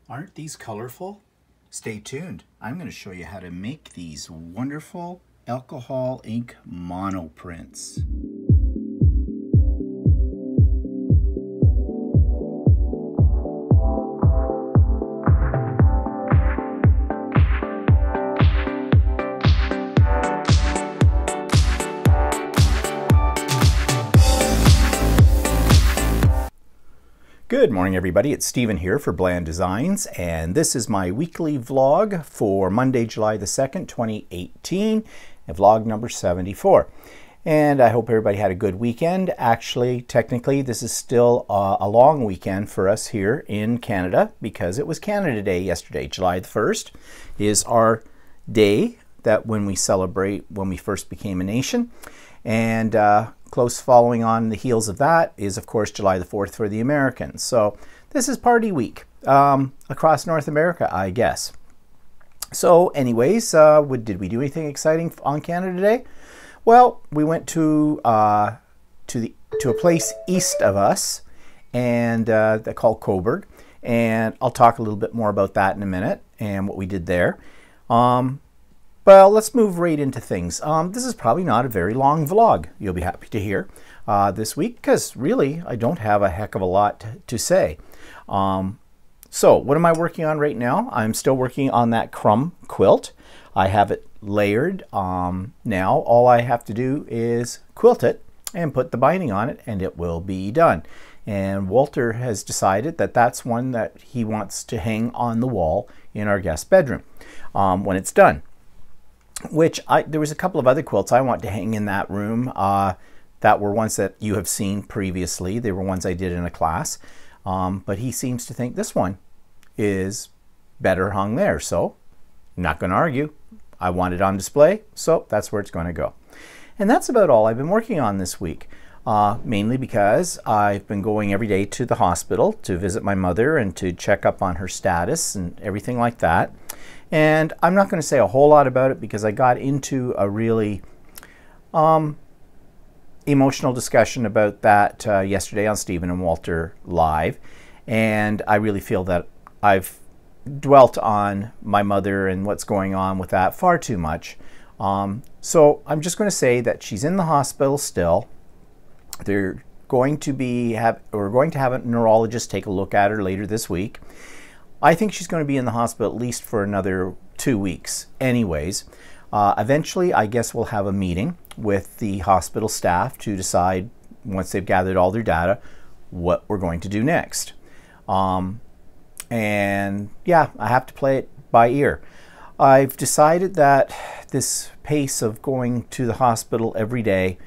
Aren't these colorful? Stay tuned. I'm going to show you how to make these wonderful alcohol ink monoprints. Good morning, everybody. It's Stephen here for Bland Designs, and this is my weekly vlog for Monday, July the 2nd, 2018, and vlog number 74. And I hope everybody had a good weekend. Actually, technically, this is still a long weekend for us here in Canada because it was Canada Day yesterday. July the 1st is our day that when we celebrate when we first became a nation. And close following on the heels of that is, of course, July the 4th for the Americans. So this is party week across North America, I guess. So anyways, did we do anything exciting on Canada Day? Well, we went to a place east of us, and they're called Coburg. And I'll talk a little bit more about that in a minute and what we did there. Well, let's move right into things. This is probably not a very long vlog, you'll be happy to hear, this week, because really I don't have a heck of a lot to say. So what am I working on right now? I'm still working on that Crumb quilt. I have it layered. Now all I have to do is quilt it and put the binding on it, and it will be done. And Walter has decided that that's one that he wants to hang on the wall in our guest bedroom when it's done. There was a couple of other quilts I want to hang in that room that were ones that you have seen previously. They were ones I did in a class, but he seems to think this one is better hung there, so I'm not going to argue. I want it on display, so that's where it's going to go. And that's about all I've been working on this week, mainly because I've been going every day to the hospital to visit my mother and to check up on her status and everything like that. And I'm not going to say a whole lot about it because I got into a really emotional discussion about that yesterday on Stephen and Walter Live. And I really feel that I've dwelt on my mother and what's going on with that far too much. So I'm just going to say that she's in the hospital still. We're going to have a neurologist take a look at her later this week. I think she's going to be in the hospital at least for another 2 weeks anyways. Eventually, I guess we'll have a meeting with the hospital staff to decide, once they've gathered all their data, what we're going to do next. And yeah, I have to play it by ear. I've decided that this pace of going to the hospital every day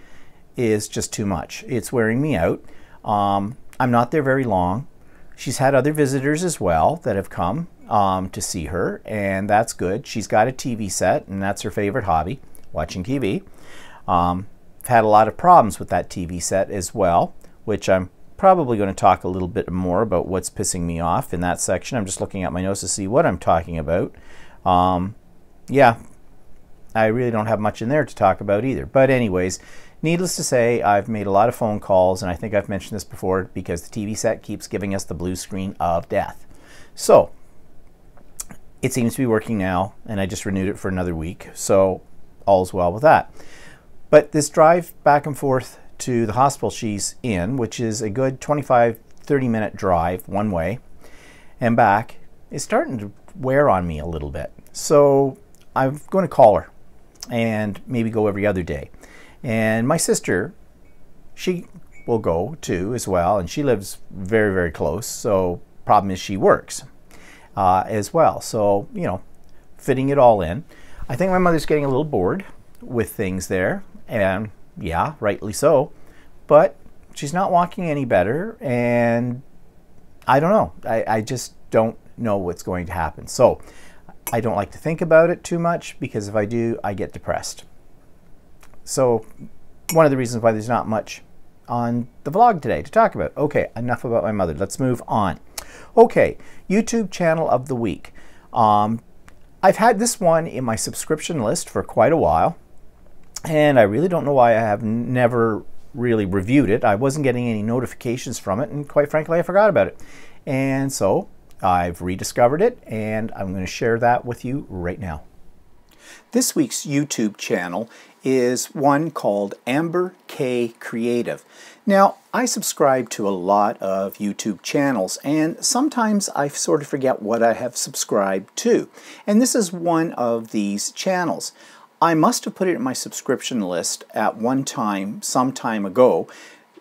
is just too much. It's wearing me out. I'm not there very long. She's had other visitors as well that have come to see her, and that's good. She's got a TV set, and that's her favorite hobby, watching TV. I've had a lot of problems with that TV set as well, which I'm probably going to talk a little bit more about what's pissing me off in that section. I'm just looking at my notes to see what I'm talking about. Yeah, I really don't have much in there to talk about either. But anyways, needless to say, I've made a lot of phone calls, and I think I've mentioned this before, because the TV set keeps giving us the blue screen of death. So it seems to be working now, and I just renewed it for another week, so all's well with that. But this drive back and forth to the hospital she's in, which is a good 25-30 minute drive one way and back, is starting to wear on me a little bit. So I'm going to call her and maybe go every other day. And my sister, she will go too as well, and she lives very, very close. So problem is she works as well. So, you know, fitting it all in. I think my mother's getting a little bored with things there, and yeah, rightly so. But she's not walking any better, and I don't know. I just don't know what's going to happen. So I don't like to think about it too much, because if I do, I get depressed. So one of the reasons why there's not much on the vlog today to talk about. Okay, enough about my mother. Let's move on. Okay, YouTube channel of the week. I've had this one in my subscription list for quite a while, and I really don't know why I have never really reviewed it. I wasn't getting any notifications from it, and quite frankly, I forgot about it. And so I've rediscovered it, and I'm going to share that with you right now. This week's YouTube channel is one called Amber K Creative. Now, I subscribe to a lot of YouTube channels, and sometimes I sort of forget what I have subscribed to. And this is one of these channels. I must have put it in my subscription list at one time, some time ago,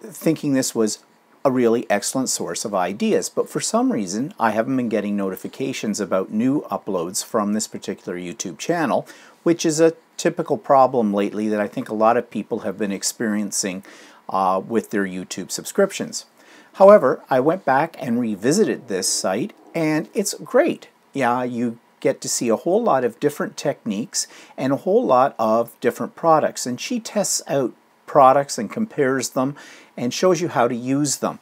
thinking this was a really excellent source of ideas, but for some reason I haven't been getting notifications about new uploads from this particular YouTube channel, which is a typical problem lately that I think a lot of people have been experiencing with their YouTube subscriptions. However, I went back and revisited this site, and it's great. Yeah, you get to see a whole lot of different techniques and a whole lot of different products, and she tests out products and compares them and shows you how to use them.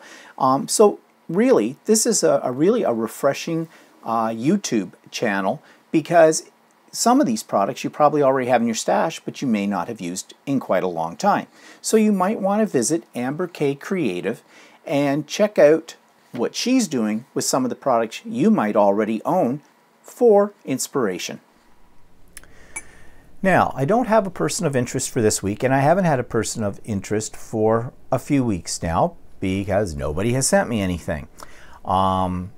So really, this is a really refreshing YouTube channel, because some of these products you probably already have in your stash, but you may not have used in quite a long time. So you might want to visit Amber K Creative and check out what she's doing with some of the products you might already own for inspiration. Now, I don't have a person of interest for this week, and I haven't had a person of interest for a few weeks now because nobody has sent me anything. I'm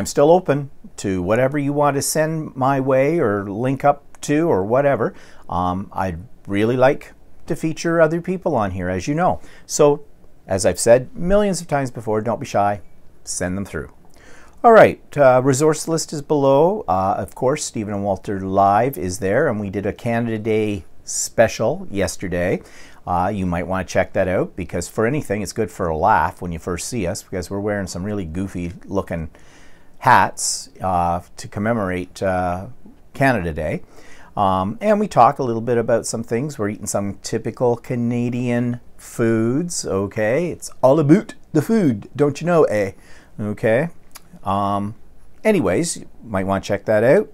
still open to whatever you want to send my way or link up to or whatever. I'd really like to feature other people on here, as you know. So, as I've said millions of times before, don't be shy. Send them through. All right, resource list is below. Of course, Stephen and Walter Live is there, and we did a Canada Day special yesterday. You might want to check that out, because for anything, it's good for a laugh when you first see us, because we're wearing some really goofy looking hats to commemorate Canada Day. And we talk a little bit about some things. We're eating some typical Canadian foods, okay? It's all about the food, don't you know, eh? Okay. Anyways, you might want to check that out.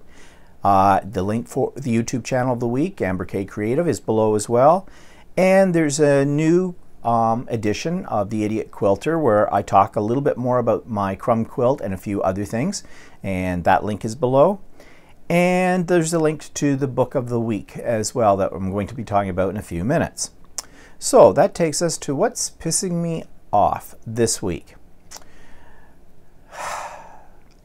The link for the YouTube channel of the week, Amber K Creative, is below as well. And there's a new edition of The Idiot Quilter where I talk a little bit more about my Crumb quilt and a few other things. And that link is below. And there's a link to the book of the week as well that I'm going to be talking about in a few minutes. So that takes us to what's pissing me off this week.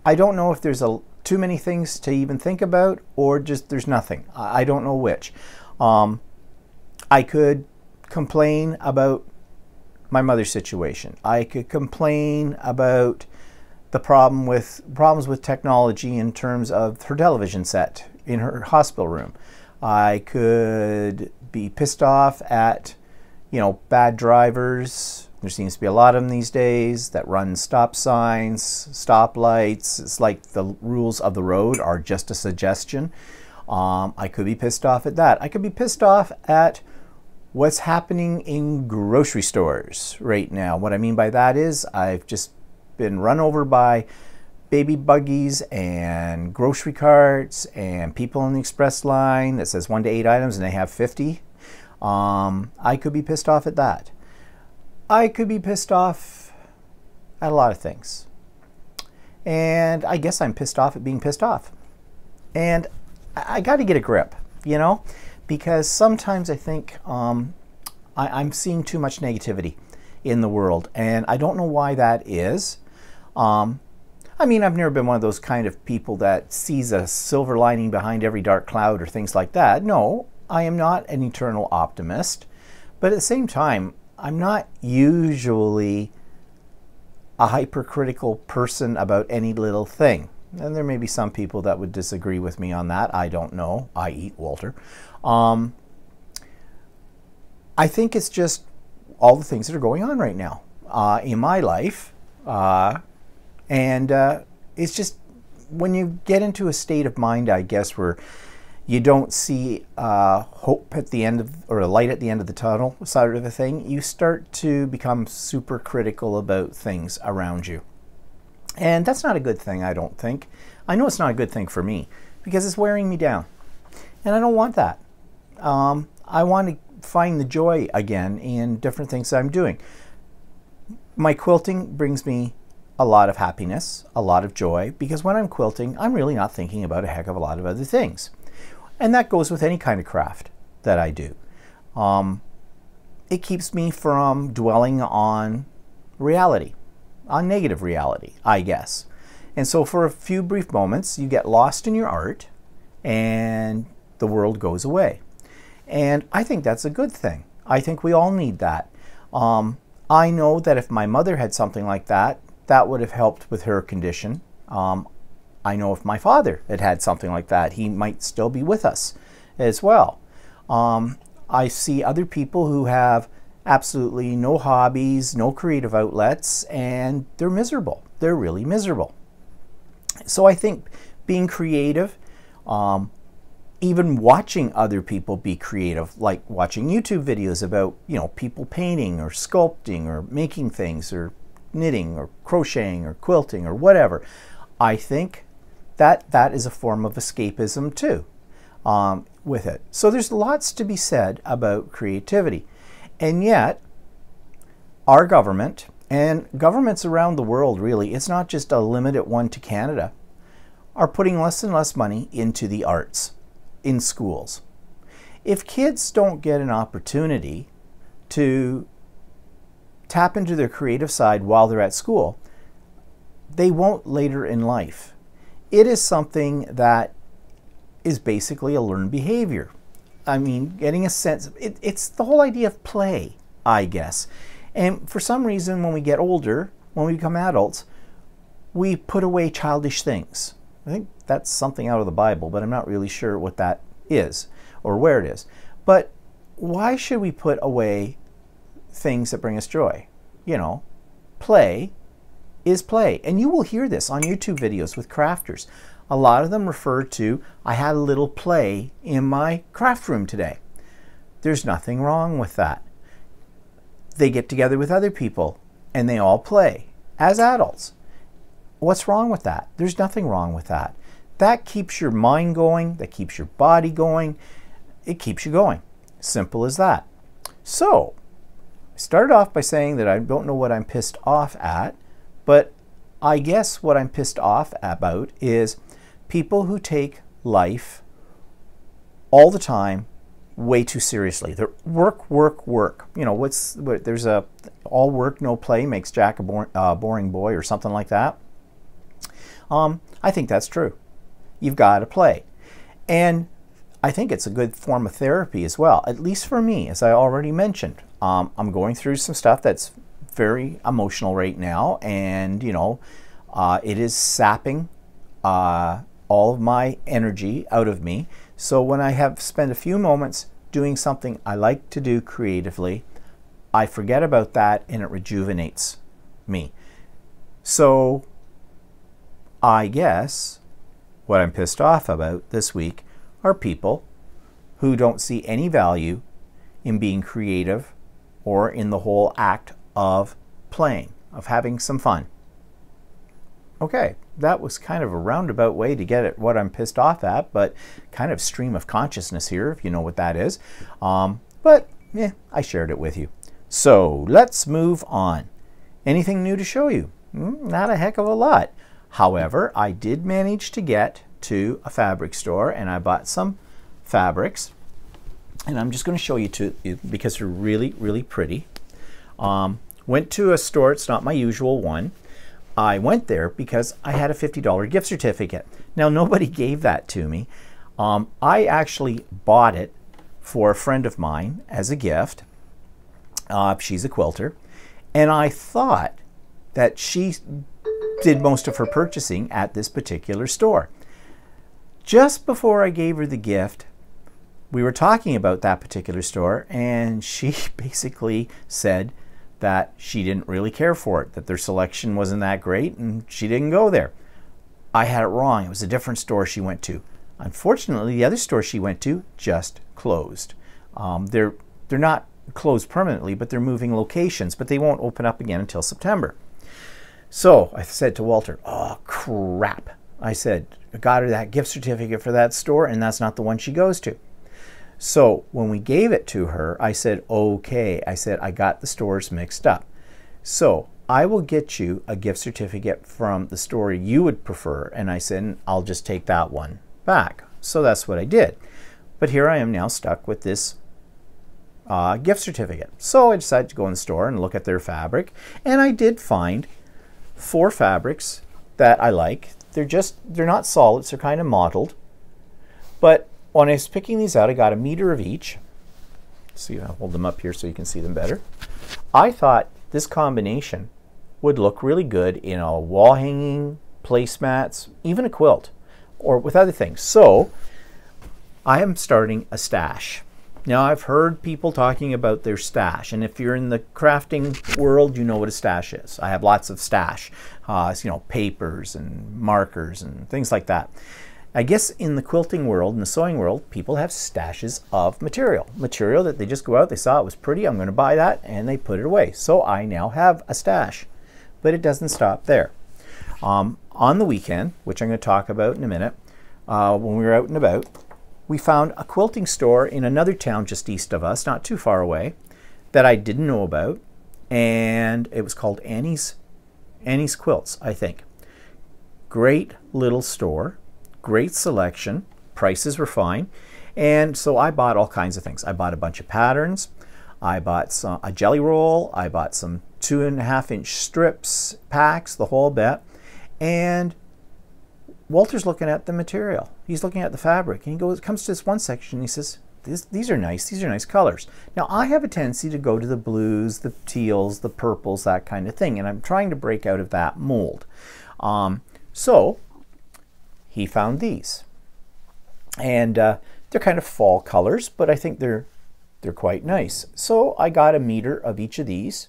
I don't know if there's too many things to even think about, or just there's nothing. I don't know which. I could complain about my mother's situation. I could complain about the problems with technology in terms of her television set in her hospital room. I could be pissed off at, you know, bad drivers. There seems to be a lot of them these days that run stop signs, stop lights. It's like the rules of the road are just a suggestion. I could be pissed off at that. I could be pissed off at what's happening in grocery stores right now. What I mean by that is I've just been run over by baby buggies and grocery carts and people on the express line that says 1 to 8 items and they have 50. I could be pissed off at that. I could be pissed off at a lot of things. And I guess I'm pissed off at being pissed off. And I got to get a grip, you know, because sometimes I think I'm seeing too much negativity in the world, and I don't know why that is. I mean, I've never been one of those kind of people that sees a silver lining behind every dark cloud or things like that. No, I am not an eternal optimist, but at the same time, I'm not usually a hypercritical person about any little thing. And there may be some people that would disagree with me on that. I don't know. I eat Walter. I think it's just all the things that are going on right now in my life. It's just when you get into a state of mind, I guess, where you don't see hope at the end of, or a light at the end of the tunnel side of the thing, you start to become super critical about things around you. And that's not a good thing, I don't think. I know it's not a good thing for me because it's wearing me down. And I don't want that. I want to find the joy again in different things that I'm doing. My quilting brings me a lot of happiness, a lot of joy, because when I'm quilting, I'm really not thinking about a heck of a lot of other things. And that goes with any kind of craft that I do. It keeps me from dwelling on reality, on negative reality, I guess. And so for a few brief moments, you get lost in your art and the world goes away. And I think that's a good thing. I think we all need that. I know that if my mother had something like that, that would have helped with her condition. I know if my father had had something like that, he might still be with us as well. I see other people who have absolutely no hobbies, no creative outlets, and they're miserable. They're really miserable. So I think being creative, even watching other people be creative, like watching YouTube videos about, people painting or sculpting or making things or knitting or crocheting or quilting or whatever, I think that that is a form of escapism too, with it. So there's lots to be said about creativity. And yet, our government, and governments around the world really, it's not just a limited one to Canada, are putting less and less money into the arts in schools. If kids don't get an opportunity to tap into their creative side while they're at school, they won't later in life. It is something that is basically a learned behavior. I mean, getting a sense, it's the whole idea of play, I guess. And for some reason, when we get older, when we become adults, we put away childish things. I think that's something out of the Bible, but I'm not really sure what that is or where it is. But why should we put away things that bring us joy? Play is play. And you will hear this on YouTube videos with crafters. A lot of them refer to, I had a little play in my craft room today. There's nothing wrong with that. They get together with other people and they all play as adults. What's wrong with that? There's nothing wrong with that. That keeps your mind going, that keeps your body going, it keeps you going. Simple as that. So, I started off by saying that I don't know what I'm pissed off at, but I guess what I'm pissed off about is people who take life all the time way too seriously. They're work, work, work. There's a all work, no play makes Jack a boring boy or something like that. I think that's true. You've got to play. And I think it's a good form of therapy as well, at least for me, as I already mentioned. I'm going through some stuff that's very emotional right now, and it is sapping all of my energy out of me. So when I have spent a few moments doing something I like to do creatively, I forget about that and it rejuvenates me. So I guess what I'm pissed off about this week are people who don't see any value in being creative or in the whole act of playing, of having some fun. Okay, that was kind of a roundabout way to get at what I'm pissed off at, but kind of stream of consciousness here, if you know what that is. But yeah, I shared it with you. So let's move on. Anything new to show you? Not a heck of a lot. However, I did manage to get to a fabric store and I bought some fabrics. And I'm just going to show you because they're really, really pretty. Went to a store, it's not my usual one. I went there because I had a $50 gift certificate. Now, nobody gave that to me. I actually bought it for a friend of mine as a gift. She's a quilter. And I thought that she did most of her purchasing at this particular store. Just before I gave her the gift, we were talking about that particular store, and she basically said that she didn't really care for it, that their selection wasn't that great, and she didn't go there. I had it wrong. It was a different store she went to. Unfortunately, the other store she went to just closed. They're not closed permanently, but they're moving locations, but they won't open up again until September. So I said to Walter, oh crap. I said, I got her that gift certificate for that store, and that's not the one she goes to. So when we gave it to her, I said, okay. I said, I got the stores mixed up. So I will get you a gift certificate from the store you would prefer. And I said, I'll just take that one back. So that's what I did. But here I am now stuck with this gift certificate. So I decided to go in the store and look at their fabric. And I did find 4 fabrics that I like. They're not solids, they're kind of mottled. But when I was picking these out, I got a meter of each. See, I'll hold them up here so you can see them better. I thought this combination would look really good in a wall hanging, placemats, even a quilt, or with other things. So I am starting a stash. Now, I've heard people talking about their stash, and if you're in the crafting world, you know what a stash is. I have lots of stash, you know, papers and markers and things like that. I guess in the quilting world, in the sewing world, people have stashes of material that they just go out, they saw it was pretty, I'm going to buy that, and they put it away. So I now have a stash, but it doesn't stop there. On the weekend, which I'm going to talk about in a minute, when we were out and about, we found a quilting store in another town just east of us, not too far away, that I didn't know about, and it was called Annie's Quilts, I think. Great little store, great selection, prices were fine, and so I bought all kinds of things. I bought a bunch of patterns, I bought a jelly roll, I bought some 2.5-inch strips, packs, the whole bit, and Walter's looking at the material. He's looking at the fabric, and he comes to this one section, and he says, these are nice colors. Now, I have a tendency to go to the blues, the teals, the purples, that kind of thing, and I'm trying to break out of that mold. So he found these, and they're kind of fall colors, but I think they're quite nice. So I got a meter of each of these,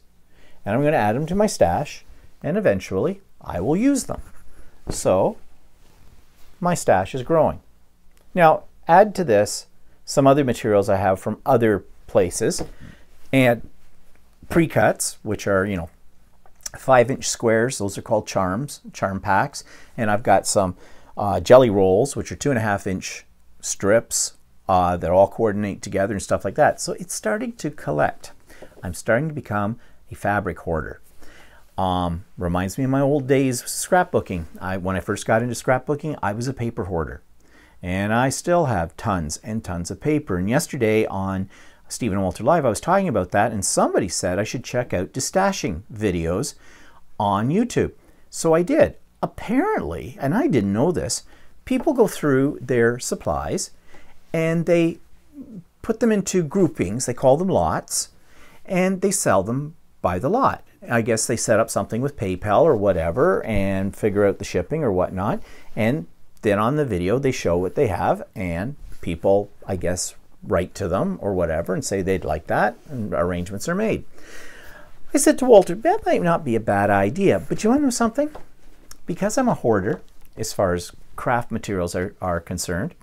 and I'm going to add them to my stash, and eventually I will use them. So my stash is growing. Now, add to this some other materials I have from other places, and pre-cuts, which are, you know, 5-inch squares. Those are called charm packs. And I've got some jelly rolls, which are 2.5-inch strips that all coordinate together and stuff like that. So it's starting to collect. I'm starting to become a fabric hoarder. Reminds me of my old days scrapbooking. When I first got into scrapbooking, I was a paper hoarder. And I still have tons and tons of paper. And yesterday on Stephen and Walter Live, I was talking about that, and somebody said I should check out destashing videos on YouTube. So I did. Apparently, and I didn't know this, people go through their supplies and they put them into groupings. They call them lots, and they sell them by the lot. I guess they set up something with PayPal or whatever and figure out the shipping or whatnot. And then on the video, they show what they have, and people, I guess, write to them or whatever and say they'd like that, and arrangements are made. I said to Walter, that might not be a bad idea, but you want to know something? Because I'm a hoarder, as far as craft materials are concerned,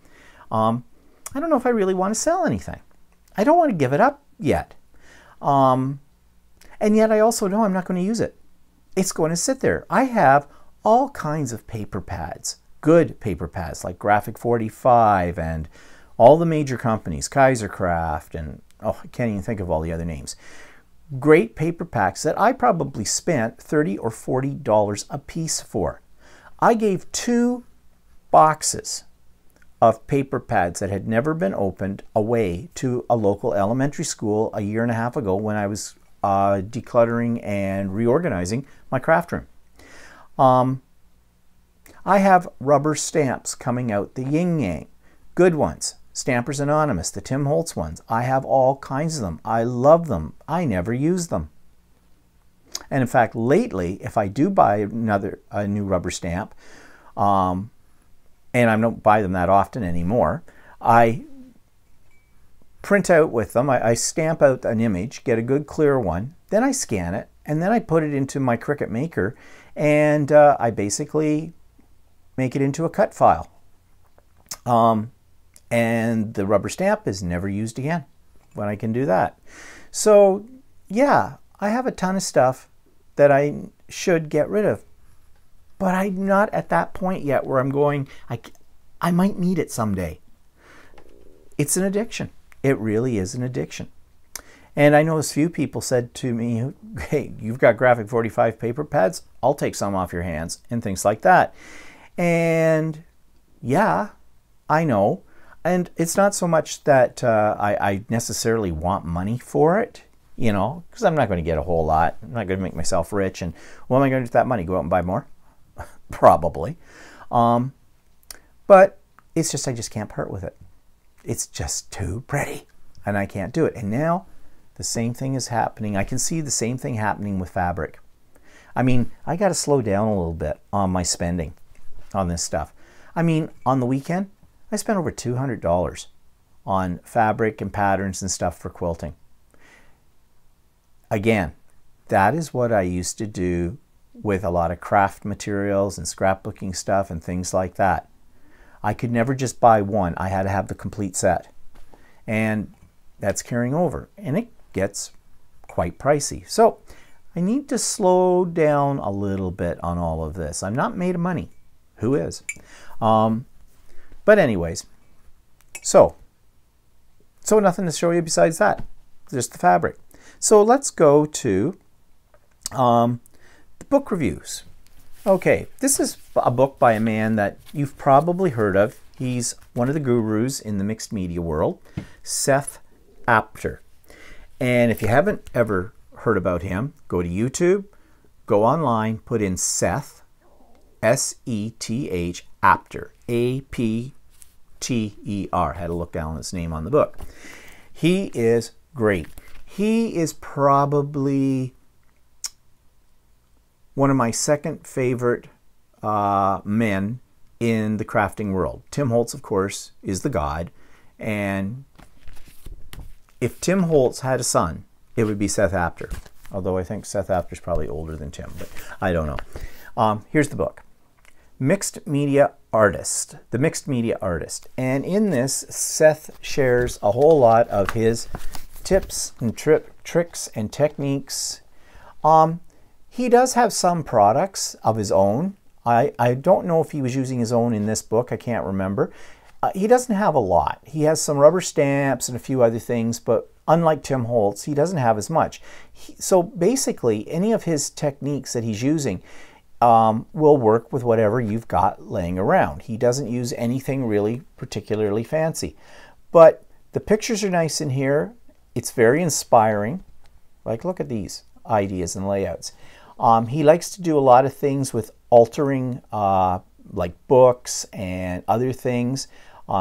I don't know if I really want to sell anything. I don't want to give it up yet. And yet I also know I'm not going to use it. It's going to sit there. I have all kinds of paper pads, good paper pads like Graphic 45 and all the major companies, Kaisercraft, and oh, I can't even think of all the other names. Great paper packs that I probably spent $30 or $40 a piece for. I gave 2 boxes of paper pads that had never been opened away to a local elementary school a year and a half ago when I was decluttering and reorganizing my craft room. I have rubber stamps coming out, the Yin Yang, good ones. Stampers Anonymous, the Tim Holtz ones. I have all kinds of them. I love them. I never use them. And in fact, lately, if I do buy a new rubber stamp, and I don't buy them that often anymore, I print out with them. I stamp out an image, get a good clear one, then I scan it, and then I put it into my Cricut Maker, and I basically make it into a cut file. And the rubber stamp is never used again when I can do that. So yeah, I have a ton of stuff that I should get rid of, but I'm not at that point yet where I'm going, I might need it someday. It's an addiction. It really is an addiction. And I know a few people said to me, hey, you've got graphic 45 paper pads, I'll take some off your hands, and things like that. And yeah, I know. And it's not so much that I necessarily want money for it, you know, because I'm not going to get a whole lot. I'm not going to make myself rich. And what am I going to do with that money? Go out and buy more? Probably. But it's just, I just can't part with it. It's just too pretty, and I can't do it. And now the same thing is happening. I can see the same thing happening with fabric. I mean, I got to slow down a little bit on my spending on this stuff. I mean, on the weekend, I spent over $200 on fabric and patterns and stuff for quilting. Again, that is what I used to do with a lot of craft materials and scrapbooking stuff and things like that. I could never just buy one. I had to have the complete set. And that's carrying over. And it gets quite pricey. So I need to slow down a little bit on all of this. I'm not made of money. Who is? But anyways, so nothing to show you besides that. Just the fabric. So let's go to the book reviews. Okay, this is a book by a man that you've probably heard of. He's one of the gurus in the mixed media world, Seth Apter. And if you haven't ever heard about him, go to YouTube, go online, put in Seth, S-E-T-H, Apter, A-P-T-E-R. Had to look down his name on the book. He is great. He is probably one of my second favorite men in the crafting world. Tim Holtz, of course, is the god. And if Tim Holtz had a son, it would be Seth Apter. Although I think Seth Apter is probably older than Tim, but I don't know. Here's the book. Mixed Media Artist. The Mixed Media Artist. And in this, Seth shares a whole lot of his tips and tricks and techniques. He does have some products of his own. I don't know if he was using his own in this book. I can't remember. He doesn't have a lot. He has some rubber stamps and a few other things, but unlike Tim Holtz, he doesn't have as much. So basically, any of his techniques that he's using will work with whatever you've got laying around. He doesn't use anything really particularly fancy. But the pictures are nice in here. It's very inspiring. Like, look at these ideas and layouts. He likes to do a lot of things with altering like books and other things.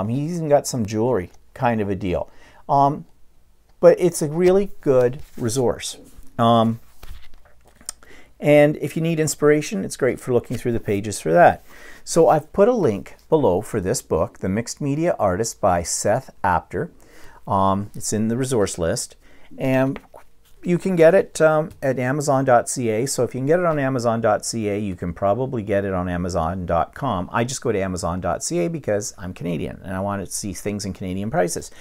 He's even got some jewelry kind of a deal. But it's a really good resource. And if you need inspiration, it's great for looking through the pages for that. So I've put a link below for this book, The Mixed Media Artist by Seth Apter. It's in the resource list. And you can get it at Amazon.ca. So if you can get it on Amazon.ca, you can probably get it on Amazon.com. I just go to Amazon.ca because I'm Canadian and I wanted to see things in Canadian prices.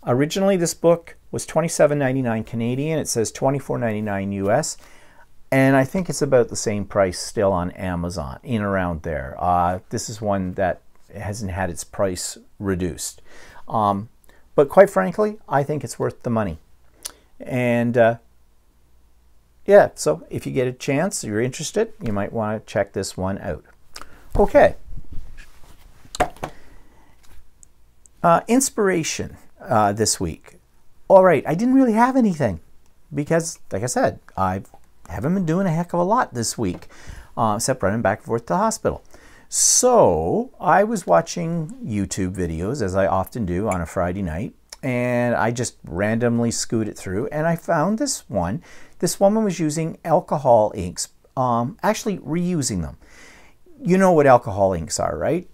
Originally, this book was $27.99 Canadian. It says $24.99 US. And I think it's about the same price still on Amazon, in around there. This is one that hasn't had its price reduced. But quite frankly, I think it's worth the money. And yeah, so if you get a chance, you're interested, you might want to check this one out. Okay. Inspiration this week. All right, I didn't really have anything because, like I said, I haven't been doing a heck of a lot this week, except running back and forth to the hospital. So I was watching YouTube videos, as I often do on a Friday night, and I just randomly scooted through, and I found this one. This woman was using alcohol inks, actually reusing them. You know what alcohol inks are, right?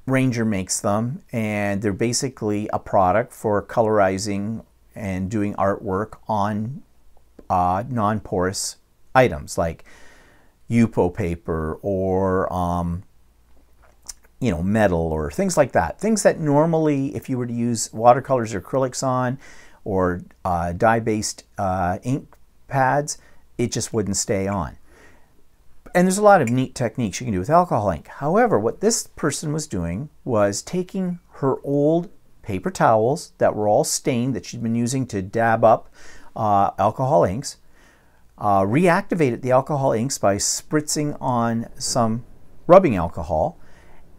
Ranger makes them, and they're basically a product for colorizing and doing artwork on non-porous items like Yupo paper or you know, metal or things like that. Things that normally, if you were to use watercolors or acrylics on or dye-based ink pads, it just wouldn't stay on. And there's a lot of neat techniques you can do with alcohol ink. However, what this person was doing was taking her old paper towels that were all stained that she'd been using to dab up alcohol inks, reactivated the alcohol inks by spritzing on some rubbing alcohol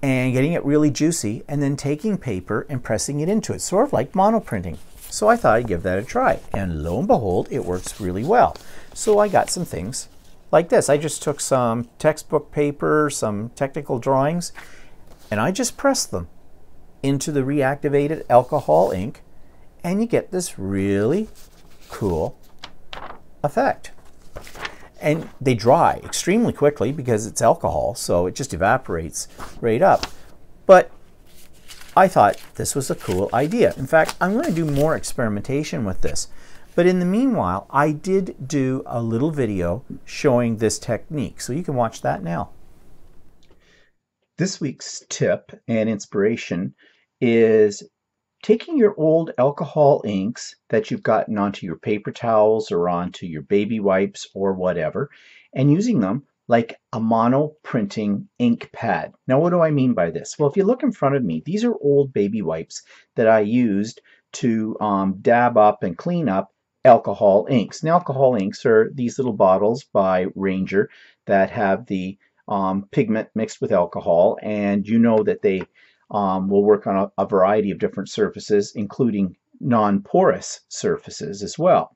and getting it really juicy, and then taking paper and pressing it into it, sort of like monoprinting. So I thought I'd give that a try, and lo and behold, it works really well. So I got some things like this. I just took some textbook paper, some technical drawings, and I just pressed them into the reactivated alcohol ink, and you get this really cool effect. And they dry extremely quickly because it's alcohol, so it just evaporates right up. But I thought this was a cool idea. In fact, I'm going to do more experimentation with this. But in the meanwhile, I did do a little video showing this technique, so you can watch that now. This week's tip and inspiration is taking your old alcohol inks that you've gotten onto your paper towels or onto your baby wipes or whatever, and using them like a mono printing ink pad. Now, what do I mean by this? Well, if you look in front of me, these are old baby wipes that I used to dab up and clean up alcohol inks. And alcohol inks are these little bottles by Ranger that have the pigment mixed with alcohol, and you know that they will work on a variety of different surfaces, including non-porous surfaces as well.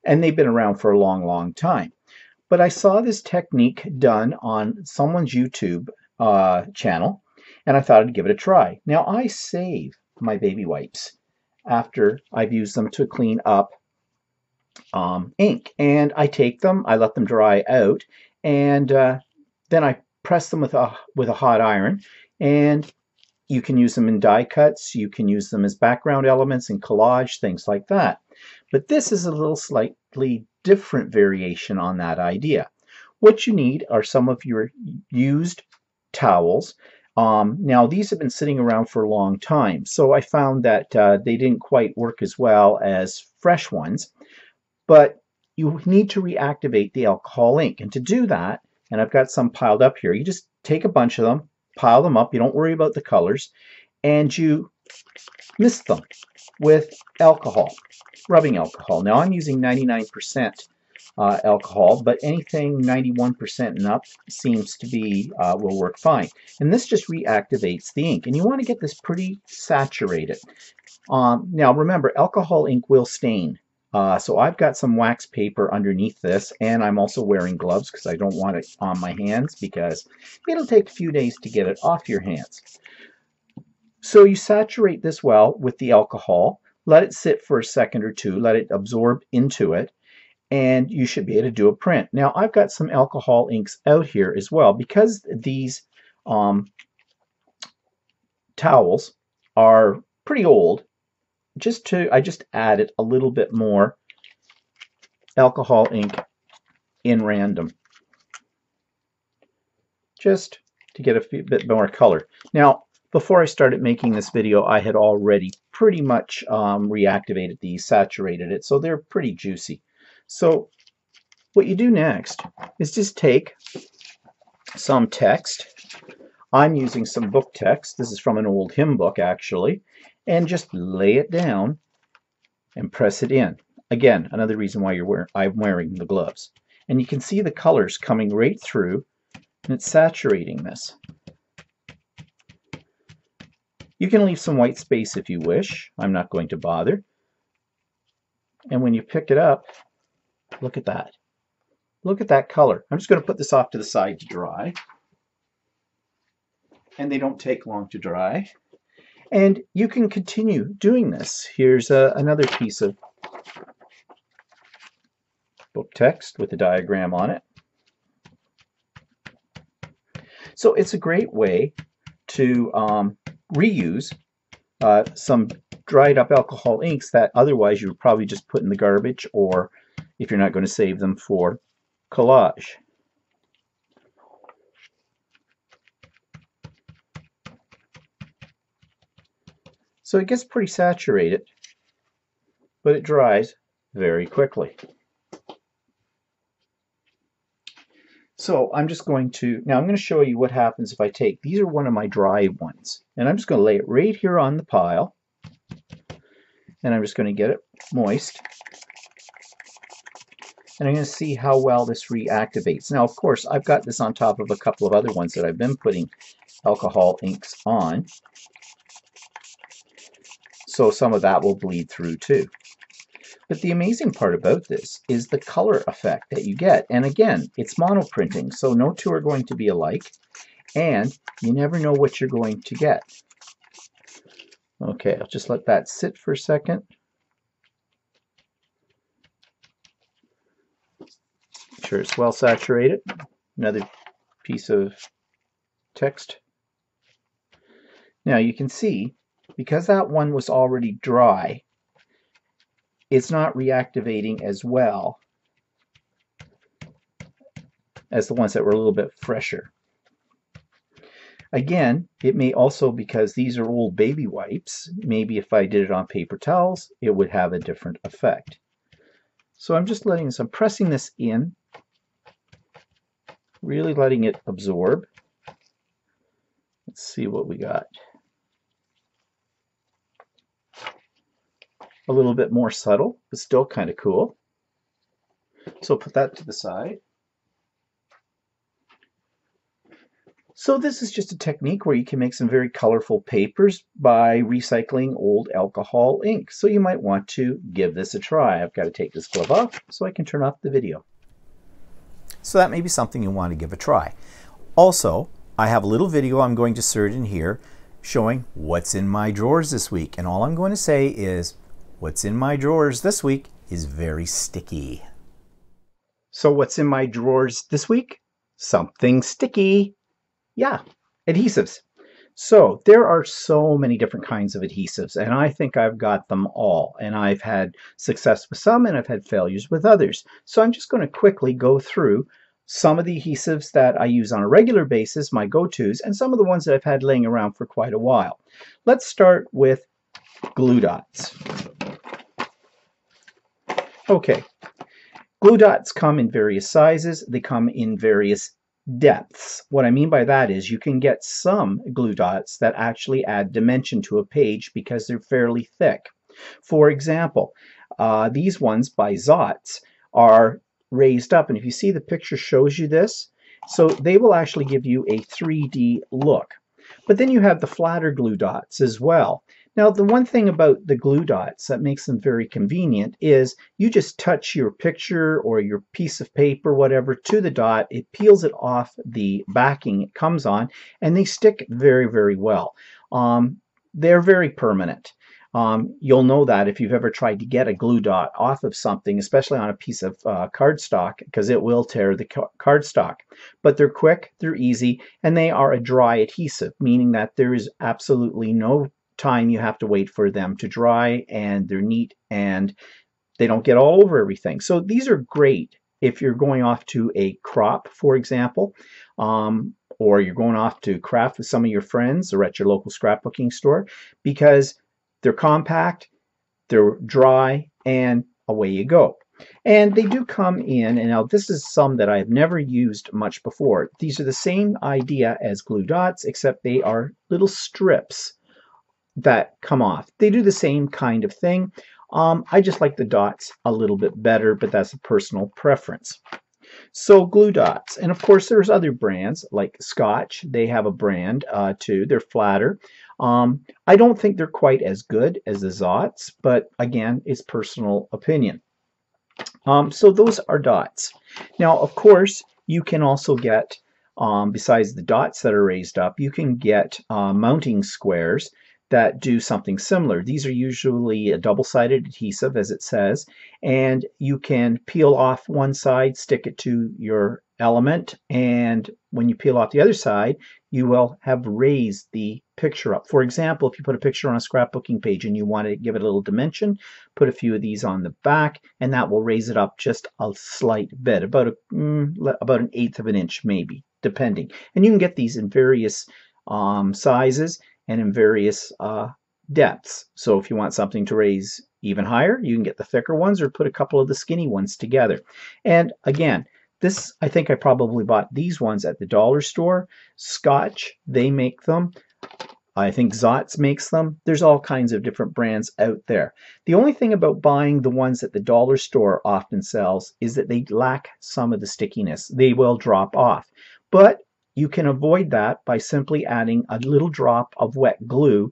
And they've been around for a long, long time. But I saw this technique done on someone's YouTube channel, and I thought I'd give it a try. Now, I save my baby wipes after I've used them to clean up ink. And I take them, I let them dry out, and then I press them with a hot iron, and you can use them in die cuts, you can use them as background elements in collage, things like that. But this is a little slightly different variation on that idea. What you need are some of your used towels. Now, these have been sitting around for a long time, so I found that they didn't quite work as well as fresh ones. But you need to reactivate the alcohol ink. And to do that, and I've got some piled up here, you just take a bunch of them, pile them up, you don't worry about the colors, and you mist them with alcohol, rubbing alcohol. Now I'm using 99% alcohol, but anything 91% and up seems to be, will work fine. And this just reactivates the ink, and you want to get this pretty saturated. Now remember, alcohol ink will stain. So I've got some wax paper underneath this, and I'm also wearing gloves because I don't want it on my hands because it'll take a few days to get it off your hands. So you saturate this well with the alcohol, let it sit for a second or two, let it absorb into it, and you should be able to do a print. Now I've got some alcohol inks out here as well because these towels are pretty old. I just added a little bit more alcohol ink in random, just to get a bit more color. Now, before I started making this video, I had already pretty much reactivated these, saturated it, so they're pretty juicy. So what you do next is just take some text. I'm using some book text. This is from an old hymn book, actually. And just lay it down and press it in. Again, another reason why I'm wearing the gloves. And you can see the colors coming right through, and it's saturating this. You can leave some white space if you wish. I'm not going to bother. And when you pick it up, look at that. Look at that color. I'm just going to put this off to the side to dry. And they don't take long to dry. And you can continue doing this. Here's another piece of book text with a diagram on it. So it's a great way to reuse some dried up alcohol inks that otherwise you would probably just put in the garbage, or if you're not going to save them for collage. So it gets pretty saturated, but it dries very quickly. So I'm just going to, now I'm going to show you what happens if I take, these are one of my dry ones, and I'm just going to lay it right here on the pile, and I'm just going to get it moist. And I'm going to see how well this reactivates. Now, of course, I've got this on top of a couple of other ones that I've been putting alcohol inks on. So some of that will bleed through too. But the amazing part about this is the color effect that you get. And again, it's monoprinting, so no two are going to be alike. And you never know what you're going to get. Okay, I'll just let that sit for a second. Make sure it's well saturated. Another piece of text. Now you can see, because that one was already dry, it's not reactivating as well as the ones that were a little bit fresher. Again, it may also, because these are old baby wipes, maybe if I did it on paper towels, it would have a different effect. So I'm just letting this, I'm pressing this in, really letting it absorb. Let's see what we got. A little bit more subtle, but still kind of cool. So put that to the side. So this is just a technique where you can make some very colorful papers by recycling old alcohol ink. So you might want to give this a try. I've got to take this glove off so I can turn off the video. So that may be something you want to give a try. Also, I have a little video I'm going to insert in here showing what's in my drawers this week. And all I'm going to say is what's in my drawers this week is very sticky. So what's in my drawers this week? Something sticky. Yeah, adhesives. So there are so many different kinds of adhesives, and I think I've got them all. And I've had success with some, and I've had failures with others. So I'm just going to quickly go through some of the adhesives that I use on a regular basis, my go-tos, and some of the ones that I've had laying around for quite a while. Let's start with glue dots. Okay, glue dots come in various sizes. They come in various depths. What I mean by that is you can get some glue dots that actually add dimension to a page because they're fairly thick. For example, these ones by Zots are raised up, and if you see the picture shows you this, so they will actually give you a 3D look. But then you have the flatter glue dots as well. Now, the one thing about the glue dots that makes them very convenient is you just touch your picture or your piece of paper, whatever, to the dot. It peels it off the backing it comes on, and they stick very, very well. They're very permanent. You'll know that if you've ever tried to get a glue dot off of something, especially on a piece of cardstock, because it will tear the cardstock. But they're quick, they're easy, and they are a dry adhesive, meaning that there is absolutely no time you have to wait for them to dry, and they're neat and they don't get all over everything. So these are great if you're going off to a crop, for example, or you're going off to craft with some of your friends or at your local scrapbooking store, because they're compact, they're dry, and away you go. And they do come in, and now this is some that I've never used much before. These are the same idea as glue dots, except they are little strips that come off. They do the same kind of thing. I just like the dots a little bit better, but that's a personal preference. So glue dots, and of course there's other brands like Scotch. They have a brand too. They're flatter. I don't think they're quite as good as the Zots, but again, it's personal opinion. So those are dots. Now, of course, you can also get, besides the dots that are raised up, you can get mounting squares that do something similar. These are usually a double-sided adhesive, as it says, and you can peel off one side, stick it to your element, and when you peel off the other side, you will have raised the picture up. For example, if you put a picture on a scrapbooking page and you want to give it a little dimension, put a few of these on the back, and that will raise it up just a slight bit, about an 1/8 of an inch maybe, depending. And you can get these in various sizes and in various depths. So if you want something to raise even higher, you can get the thicker ones or put a couple of the skinny ones together. And again, this, I think I probably bought these ones at the dollar store. Scotch, they make them. I think Zotz makes them. There's all kinds of different brands out there. The only thing about buying the ones that the dollar store often sells is that they lack some of the stickiness. They will drop off. But you can avoid that by simply adding a little drop of wet glue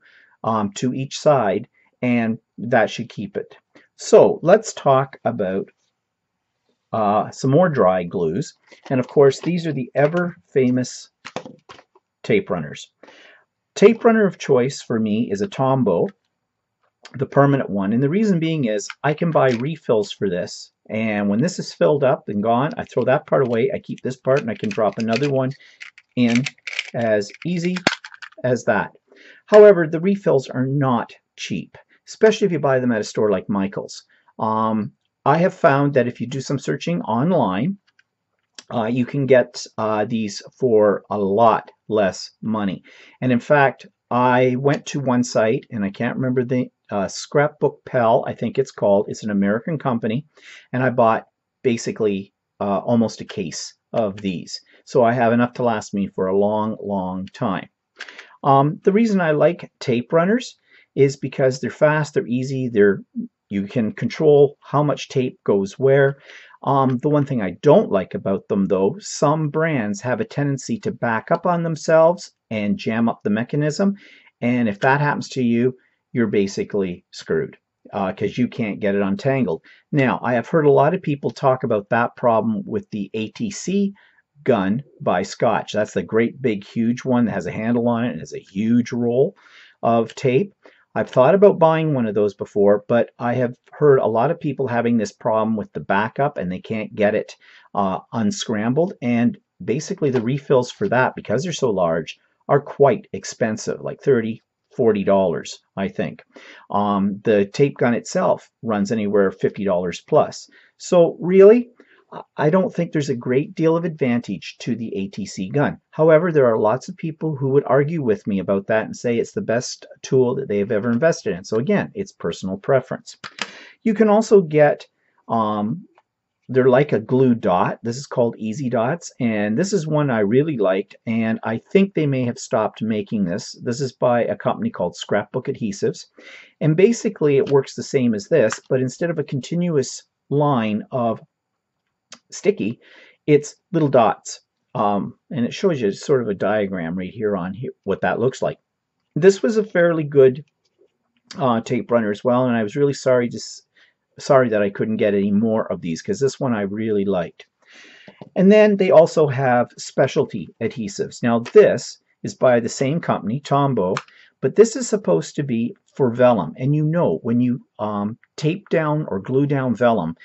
to each side, and that should keep it. So let's talk about some more dry glues. And of course, these are the ever famous tape runners. Tape runner of choice for me is a Tombow, the permanent one. And the reason being is I can buy refills for this. And when this is filled up and gone, I throw that part away. I keep this part and I can drop another one in as easy as that. However, the refills are not cheap, especially if you buy them at a store like Michael's. I have found that if you do some searching online, you can get these for a lot less money. And in fact, I went to one site, and I can't remember the Scrapbook Pal, I think it's called. It's an American company, and I bought basically almost a case of these. So I have enough to last me for a long, long time. The reason I like tape runners is because they're fast, they're easy, you can control how much tape goes where. The one thing I don't like about them, though, some brands have a tendency to back up on themselves and jam up the mechanism. And if that happens to you, you're basically screwed because you can't get it untangled. Now, I have heard a lot of people talk about that problem with the ATC gun by Scotch. That's the great big huge one that has a handle on it and has a huge roll of tape. I've thought about buying one of those before, but I have heard a lot of people having this problem with the backup and they can't get it unscrambled. And basically the refills for that, because they're so large, are quite expensive, like $30, $40, I think. The tape gun itself runs anywhere $50 plus. So really, I don't think there's a great deal of advantage to the ATC gun. However, there are lots of people who would argue with me about that and say it's the best tool that they have ever invested in. So again, it's personal preference. You can also get, they're like a glue dot. This is called Easy Dots, and this is one I really liked, and I think they may have stopped making this. This is by a company called Scrapbook Adhesives, and basically it works the same as this, but instead of a continuous line of sticky, it's little dots, and it shows you sort of a diagram right here on here what that looks like. This was a fairly good tape runner as well, and I was really sorry that I couldn't get any more of these, because this one I really liked. And then they also have specialty adhesives. Now this is by the same company, Tombow, but this is supposed to be for vellum, and you know when you tape down or glue down vellum,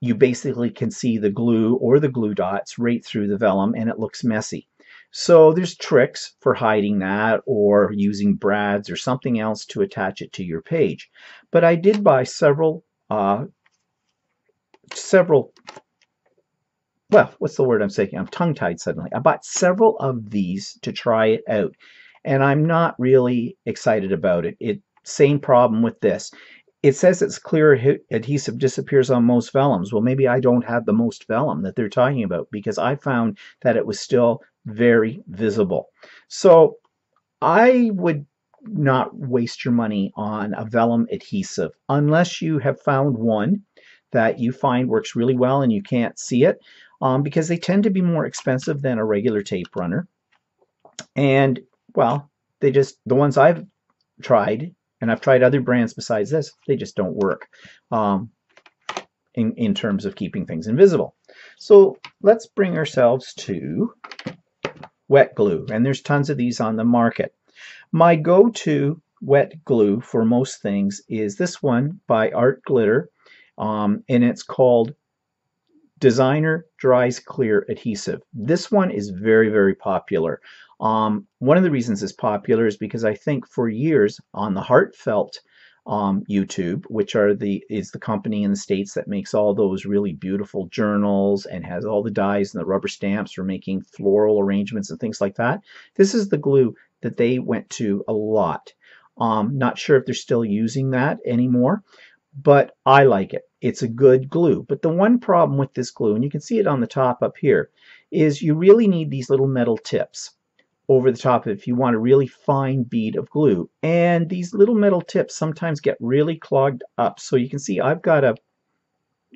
you basically can see the glue or the glue dots right through the vellum, and it looks messy. So there's tricks for hiding that, or using brads or something else to attach it to your page. But I did buy several, well, what's the word I'm saying? I'm tongue-tied suddenly. I bought several of these to try it out, and I'm not really excited about it. Same problem with this. It says it's clear adhesive disappears on most vellums. Well, maybe I don't have the most vellum that they're talking about, because I found that it was still very visible. So I would not waste your money on a vellum adhesive unless you have found one that you find works really well and you can't see it, because they tend to be more expensive than a regular tape runner. And well, the ones I've tried, and I've tried other brands besides this, they just don't work in terms of keeping things invisible. So let's bring ourselves to wet glue, and there's tons of these on the market. My go-to wet glue for most things is this one by Art Glitter, and it's called Designer Dries Clear Adhesive. This one is very, very popular. One of the reasons it's popular is because I think for years on the Heartfelt YouTube, which is the company in the States that makes all those really beautiful journals and has all the dies and the rubber stamps for making floral arrangements and things like that, this is the glue that they went to a lot. Not sure if they're still using that anymore, but I like it. It's a good glue. But the one problem with this glue, and you can see it on the top up here, is you really need these little metal tips. over the top if you want a really fine bead of glue. And these little metal tips sometimes get really clogged up. So you can see I've got a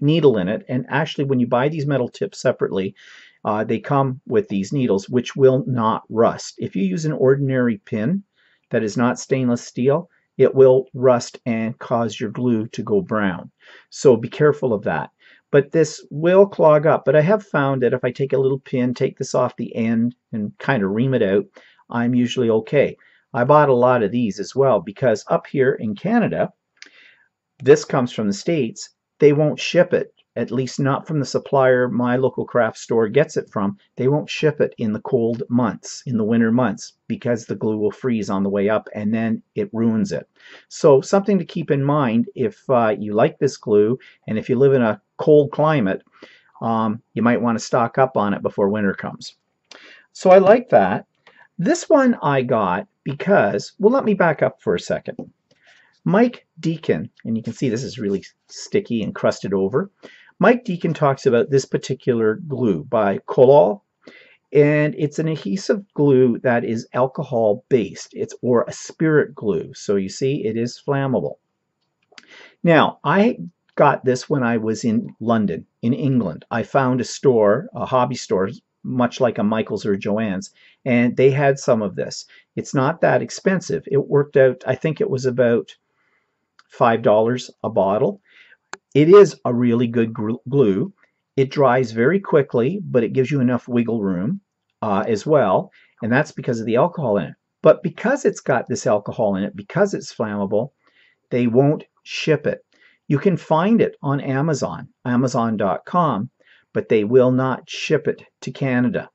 needle in it, and actually when you buy these metal tips separately, they come with these needles which will not rust. If you use an ordinary pin that is not stainless steel, it will rust and cause your glue to go brown. So be careful of that. But this will clog up. But I have found that if I take a little pin, take this off the end, and kind of ream it out, I'm usually okay. I bought a lot of these as well because up here in Canada, this comes from the States, they won't ship it, at least not from the supplier my local craft store gets it from. They won't ship it in the cold months, in the winter months, because the glue will freeze on the way up and then it ruins it. So something to keep in mind if you like this glue, and if you live in a cold climate, you might want to stock up on it before winter comes. So I like that. This one I got because, well, let me back up for a second. Mike Deacon, and you can see this is really sticky and crusted over. Mike Deacon talks about this particular glue by Colol, and it's an adhesive glue that is alcohol based. It's or a spirit glue. So you see it is flammable. Now, I got this when I was in London, in England. I found a store, a hobby store, much like a Michael's or Joann's, and they had some of this. It's not that expensive. It worked out, I think it was about $5 a bottle. It is a really good glue. It dries very quickly, but it gives you enough wiggle room as well, and that's because of the alcohol in it. But because it's got this alcohol in it, because it's flammable, they won't ship it. You can find it on Amazon, Amazon.com, but they will not ship it to Canada.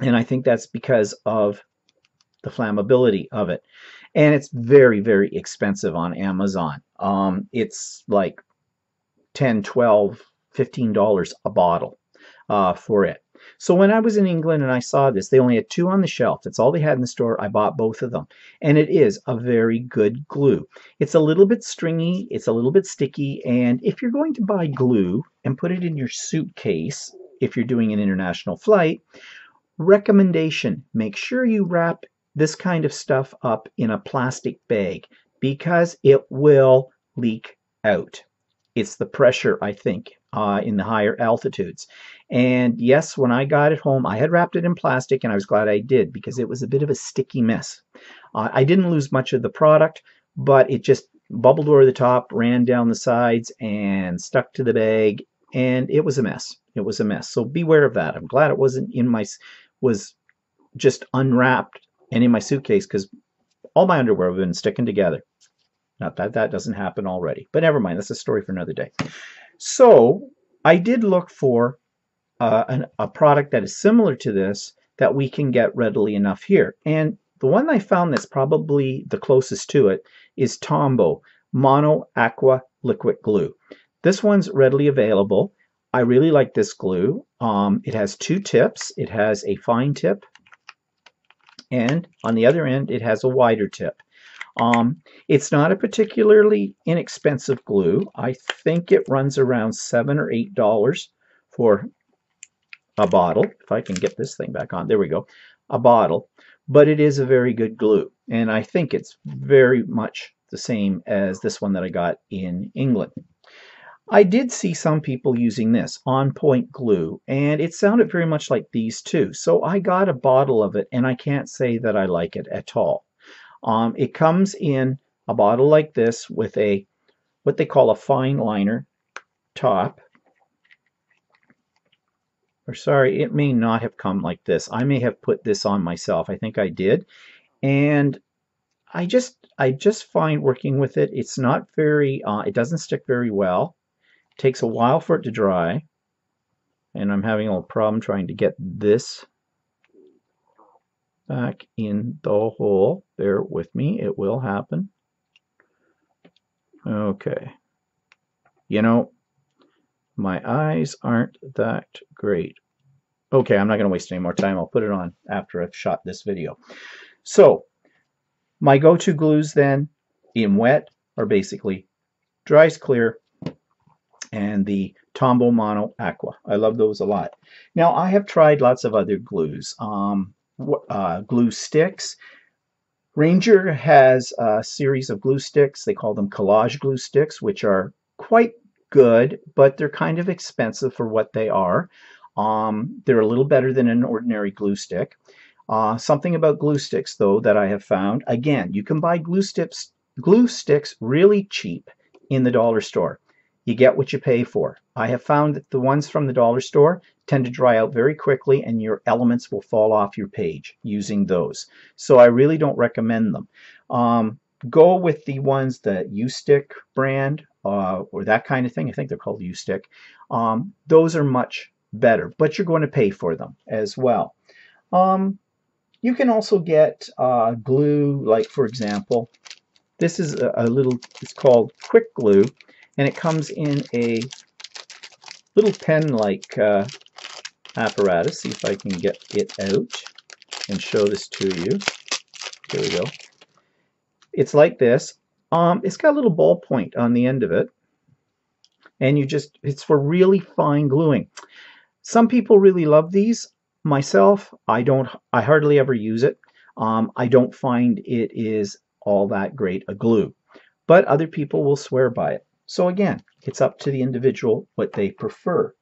And I think that's because of the flammability of it. And it's very, very expensive on Amazon. It's like $10, $12, $15 a bottle for it. So when I was in England and I saw this, they only had 2 on the shelf. That's all they had in the store. I bought both of them. And it is a very good glue. It's a little bit stringy. It's a little bit sticky. And if you're going to buy glue and put it in your suitcase, if you're doing an international flight, recommendation, make sure you wrap this kind of stuff up in a plastic bag because it will leak out. It's the pressure, I think, in the higher altitudes. And yes, when I got it home, I had wrapped it in plastic, and I was glad I did because it was a bit of a sticky mess. I didn't lose much of the product, but it just bubbled over the top, ran down the sides, and stuck to the bag, and it was a mess. It was a mess. So beware of that. I'm glad it wasn't in my, was just unwrapped and in my suitcase because all my underwear have been sticking together. Not that that doesn't happen already, but never mind. That's a story for another day. So I did look for a product that is similar to this that we can get readily enough here. And the one I found that's probably the closest to it is Tombow Mono Aqua Liquid Glue. This one's readily available. I really like this glue. It has 2 tips. It has a fine tip, and on the other end, it has a wider tip. It's not a particularly inexpensive glue. I think it runs around $7 or $8 for a bottle. If I can get this thing back on, there we go, a bottle. But it is a very good glue, and I think it's very much the same as this one that I got in England. I did see some people using this On Point glue, and it sounded very much like these too. So I got a bottle of it, and I can't say that I like it at all. It comes in a bottle like this with a what they call a fine liner top. Or sorry, it may not have come like this. I may have put this on myself. I think I did. And I just find working with it, it's not very, it doesn't stick very well. It takes a while for it to dry. And I'm having a little problem trying to get this back in the hole. Bear with me, it will happen. Okay. You know, my eyes aren't that great. Okay, I'm not going to waste any more time. I'll put it on after I've shot this video. So, my go-to glues then in wet are basically Dries Clear and the Tombow Mono Aqua. I love those a lot. Now, I have tried lots of other glues. glue sticks. Ranger has a series of glue sticks. They call them collage glue sticks, which are quite good, but they're kind of expensive for what they are. They're a little better than an ordinary glue stick. Something about glue sticks, though, that I have found. Again, you can buy glue sticks really cheap in the dollar store. You get what you pay for. I have found that the ones from the dollar store tend to dry out very quickly and your elements will fall off your page using those. So I really don't recommend them. Go with the ones, the U-Stick brand or that kind of thing. I think they're called U-Stick. Those are much better, but you're going to pay for them as well. You can also get glue, like for example, this is it's called Quick Glue, and it comes in a little pen-like apparatus. See if I can get it out and show this to you. Here we go. It's like this. It's got a little ball point on the end of it, and it's for really fine gluing. Some people really love these. Myself, I hardly ever use it. I don't find it is all that great a glue, but other people will swear by it. So again, it's up to the individual what they prefer.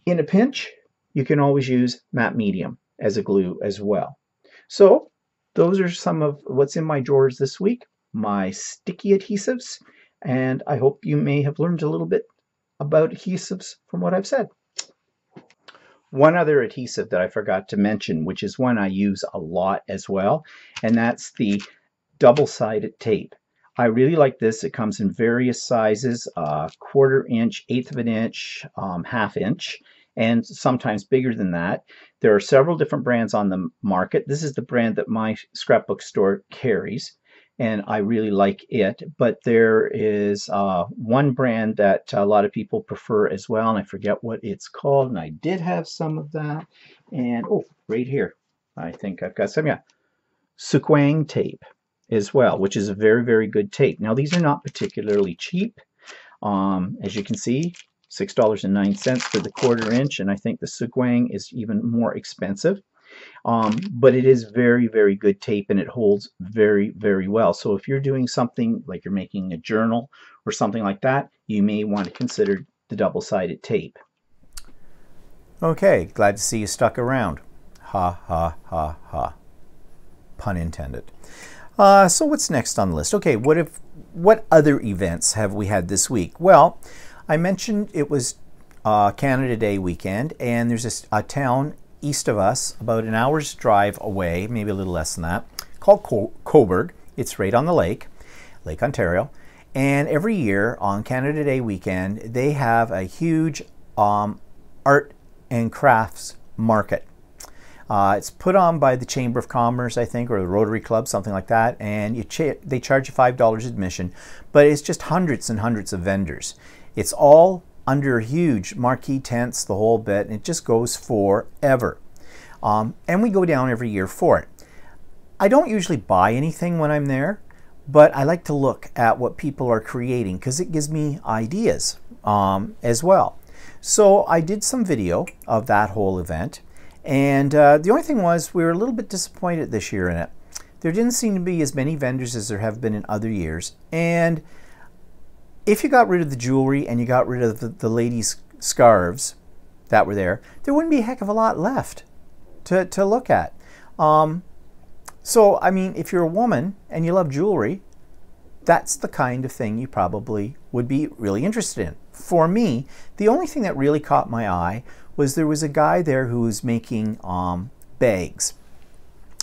In a pinch, you can always use matte medium as a glue as well. So those are some of what's in my drawers this week, my sticky adhesives, and I hope you may have learned a little bit about adhesives from what I've said. One other adhesive that I forgot to mention, which is one I use a lot as well, and that's the double-sided tape. I really like this. It comes in various sizes, 1/4 inch, 1/8 of an inch, 1/2 inch, and sometimes bigger than that. There are several different brands on the market. This is the brand that my scrapbook store carries, and I really like it. But there is one brand that a lot of people prefer as well, and I forget what it's called, and I did have some of that. And oh, right here, I think I've got some, yeah, Suquang tape as well, which is a very, very good tape. Now, these are not particularly cheap. As you can see, $6.09 for the 1/4 inch, and I think the Suquang is even more expensive. But it is very, very good tape, and it holds very, very well. So if you're doing something like you're making a journal or something like that, you may want to consider the double-sided tape. Okay, glad to see you stuck around. Ha, ha, ha, ha. Pun intended. So what's next on the list? Okay, what other events have we had this week? Well, I mentioned it was Canada Day weekend, and there's a town east of us, about an hour's drive away, maybe a little less than that, called Cobourg. It's right on the Lake Ontario. And every year on Canada Day weekend, they have a huge art and crafts market. It's put on by the Chamber of Commerce, I think, or the Rotary Club, something like that, and they charge you $5 admission, but it's just hundreds and hundreds of vendors. It's all under huge marquee tents, the whole bit, and it just goes forever. And we go down every year for it. I don't usually buy anything when I'm there, but I like to look at what people are creating because it gives me ideas as well. So I did some video of that whole event, and the only thing was we were a little bit disappointed this year in it. There didn't seem to be as many vendors as there have been in other years, and if you got rid of the jewelry and you got rid of the ladies' scarves that were there, there wouldn't be a heck of a lot left to look at. So, I mean, if you're a woman and you love jewelry, that's the kind of thing you probably would be really interested in. For me, the only thing that really caught my eye was there was a guy there who was making bags,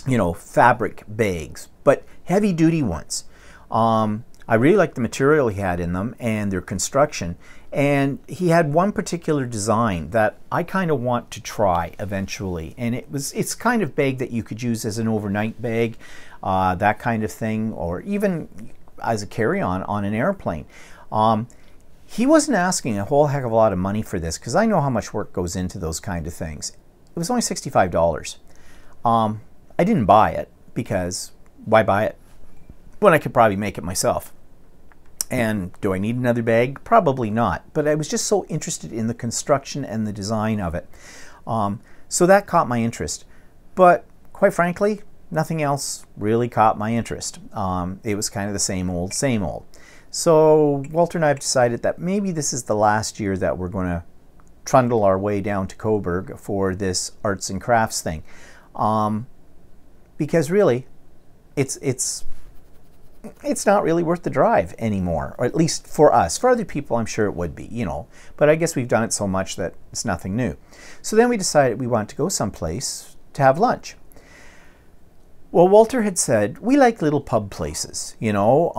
you know, fabric bags, but heavy-duty ones. I really liked the material he had in them and their construction, and he had one particular design that I kind of want to try eventually, and it's kind of bag that you could use as an overnight bag, that kind of thing, or even as a carry-on on an airplane. He wasn't asking a whole heck of a lot of money for this because I know how much work goes into those kind of things. It was only $65. I didn't buy it because why buy it when I could probably make it myself? And do I need another bag? Probably not. But I was just so interested in the construction and the design of it. So that caught my interest. But quite frankly, nothing else really caught my interest. It was kind of the same old, same old. So Walter and I have decided that maybe this is the last year that we're going to trundle our way down to Coburg for this arts and crafts thing. Because really, it's not really worth the drive anymore, or at least for us. For other people, I'm sure it would be, you know. But I guess we've done it so much that it's nothing new. So then we decided we wanted to go someplace to have lunch. Well, Walter had said, we like little pub places, you know,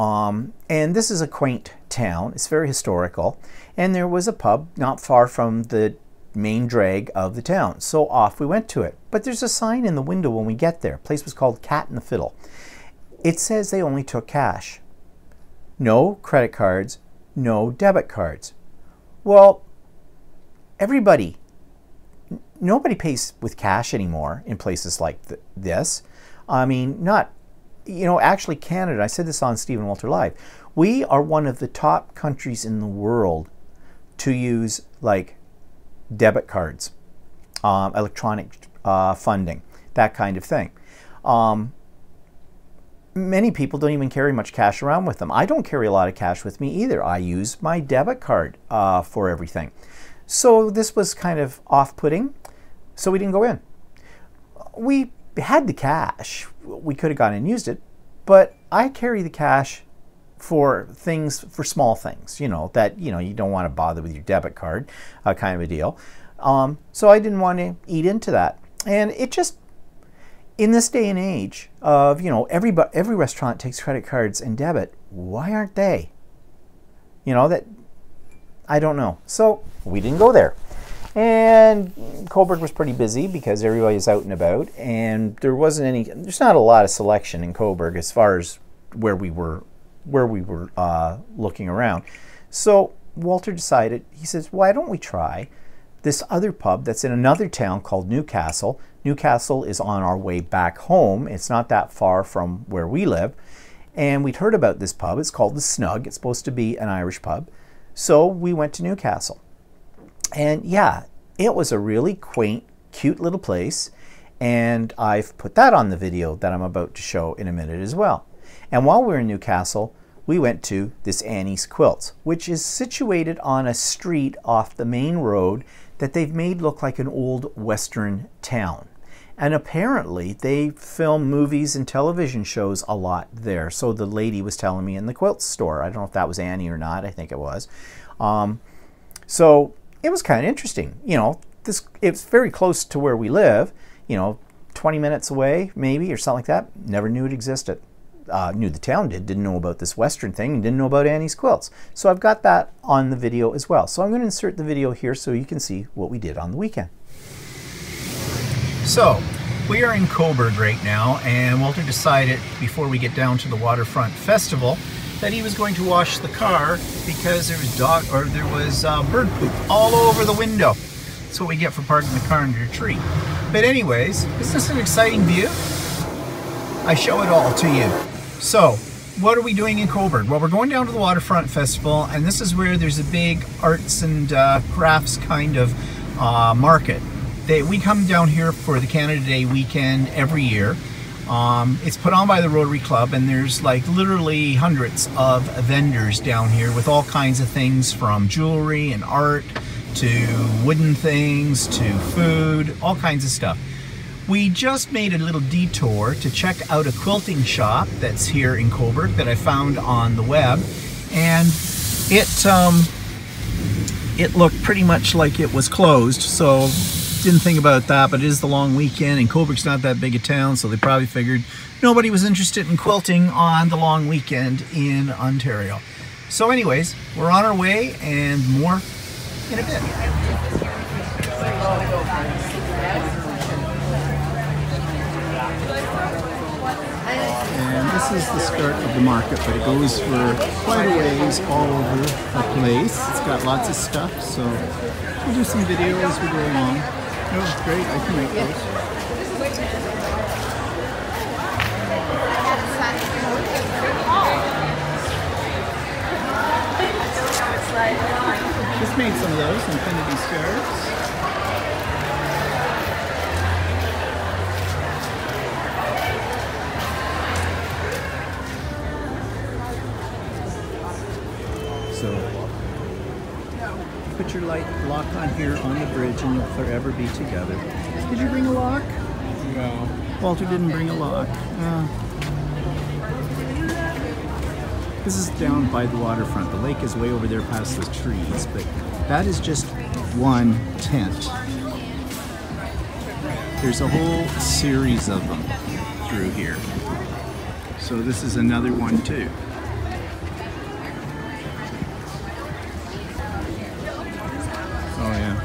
and this is a quaint town. It's very historical. And there was a pub not far from the main drag of the town. So off we went to it. But there's a sign in the window when we get there. The place was called Cat and the Fiddle. It says they only took cash. No credit cards, no debit cards. Well, nobody pays with cash anymore in places like this. I mean, not, you know, actually Canada, I said this on Stephen Walter Live, we are one of the top countries in the world to use like debit cards, electronic funding, that kind of thing. Many people don't even carry much cash around with them. I don't carry a lot of cash with me either. I use my debit card for everything. So this was kind of off-putting, so we didn't go in. We had the cash. We could have gone and used it, but I carry the cash for things, for small things, you know, that, you know, you don't want to bother with your debit card, kind of a deal. So I didn't want to eat into that. And it just, in this day and age of, you know, every restaurant takes credit cards and debit, why aren't they? You know, that, I don't know. So we didn't go there. And Coburg was pretty busy because everybody's out and about, and there's not a lot of selection in Coburg as far as where we were looking around. So Walter decided, he says, why don't we try this other pub that's in another town called Newcastle. Newcastle is on our way back home. It's not that far from where we live. And we'd heard about this pub. It's called the Snug. It's supposed to be an Irish pub. So we went to Newcastle. And yeah, it was a really quaint, cute little place. And I've put that on the video that I'm about to show in a minute as well. And while we were in Newcastle, we went to this Annie's Quilts, which is situated on a street off the main road that they've made look like an old Western town. And apparently they film movies and television shows a lot there. So the lady was telling me in the quilt store. I don't know if that was Annie or not. I think it was. So it was kind of interesting. You know, it's very close to where we live. You know, 20 minutes away maybe or something like that. Never knew it existed. Knew the town didn't know about this Western thing, and didn't know about Annie's Quilts. So I've got that on the video as well. So I'm going to insert the video here so you can see what we did on the weekend. So we are in Coburg right now, and Walter decided before we get down to the Waterfront Festival that he was going to wash the car because there was bird poop all over the window. That's what we get for parking the car under a tree. But anyways, isn't this an exciting view? I show it all to you. So, what are we doing in Coburg? Well, we're going down to the Waterfront Festival, and this is where there's a big arts and crafts kind of market. We come down here for the Canada Day weekend every year. It's put on by the Rotary Club, and there's like literally hundreds of vendors down here with all kinds of things from jewelry and art to wooden things to food, all kinds of stuff. We just made a little detour to check out a quilting shop that's here in Coburg that I found on the web, and it looked pretty much like it was closed, so didn't think about that. But it is the long weekend, and Coburg's not that big a town, so they probably figured nobody was interested in quilting on the long weekend in Ontario. So anyways, we're on our way, and more in a bit. And this is the start of the market, but it goes for quite a ways all over the place. It's got lots of stuff, so we'll do some videos as we go along. Oh, great, I can make those. Just made some of those, infinity scarves. put your lock on here on the bridge and you'll forever be together. Did you bring a lock? No. Walter didn't bring a lock. This is down by the waterfront. The lake is way over there past the trees, but that is just one tent. There's a whole series of them through here. So this is another one too. Oh yeah.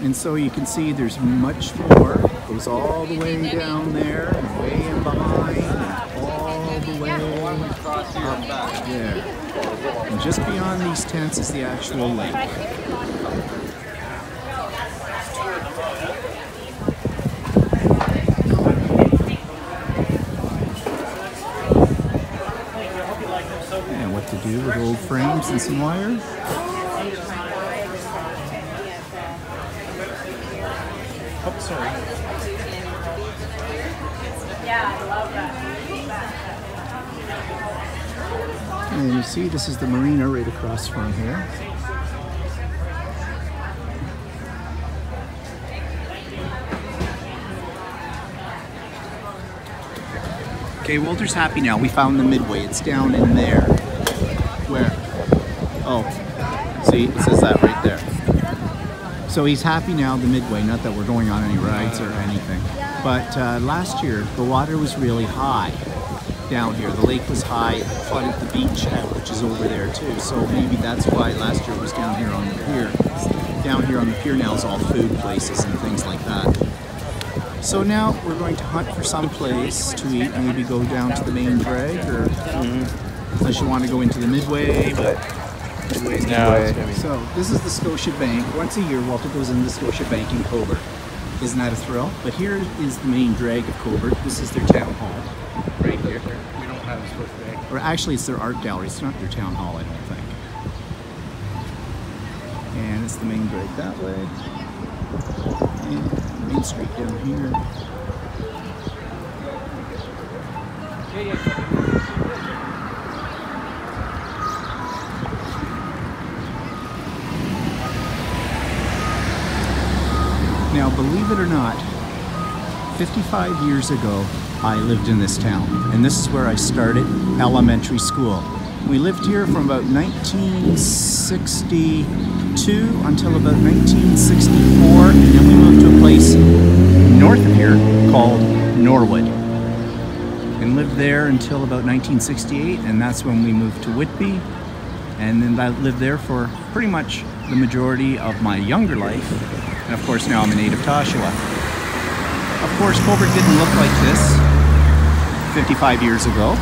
And so you can see there's much more. It goes all the way down there, and way in behind, and all the way up there. And just beyond these tents is the actual lake. And what to do with old frames and some wire? Oh, sorry. Yeah, I love that. And you see, this is the marina right across from here. Okay, Walter's happy now. We found the midway. It's down in there. Where? Oh, see, it says that right there. So he's happy now, the midway, not that we're going on any rides or anything. But last year, the water was really high down here. The lake was high, it flooded the beach out, which is over there too. So maybe that's why last year it was down here on the pier. Down here on the pier now is all food places and things like that. So now we're going to hunt for some place to eat, and maybe go down to the main drag, or unless you want to go into the midway, but midway's midway. So this is the Scotia Bank. Once a year, Walter goes into the Scotia Bank in Cobert. Isn't that a thrill? But here is the main drag of Cobert. This is their town hall, right here. We don't have a Scotia Bank. Or actually, it's their art gallery. It's not their town hall, I don't think. And it's the main drag that way. And Main Street down here. Now, believe it or not, 55 years ago, I lived in this town, and this is where I started elementary school. We lived here from about 1962 until about 1964, and then we moved to a place north of here called Norwood, and lived there until about 1968, and that's when we moved to Whitby, and then I lived there for pretty much the majority of my younger life, and of course now I'm a native to Oshawa. Of course, Cobert didn't look like this 55 years ago,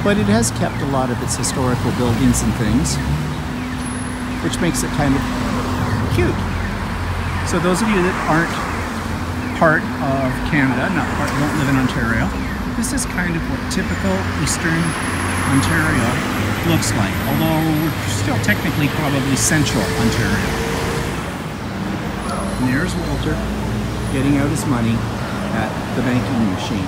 but it has kept a lot of its historical buildings and things, which makes it kind of cute. So those of you that aren't part of Canada, don't live in Ontario, this is kind of what typical Eastern Ontario looks like, although we're still technically probably Central Ontario. And there's Walter getting out his money at the banking machine.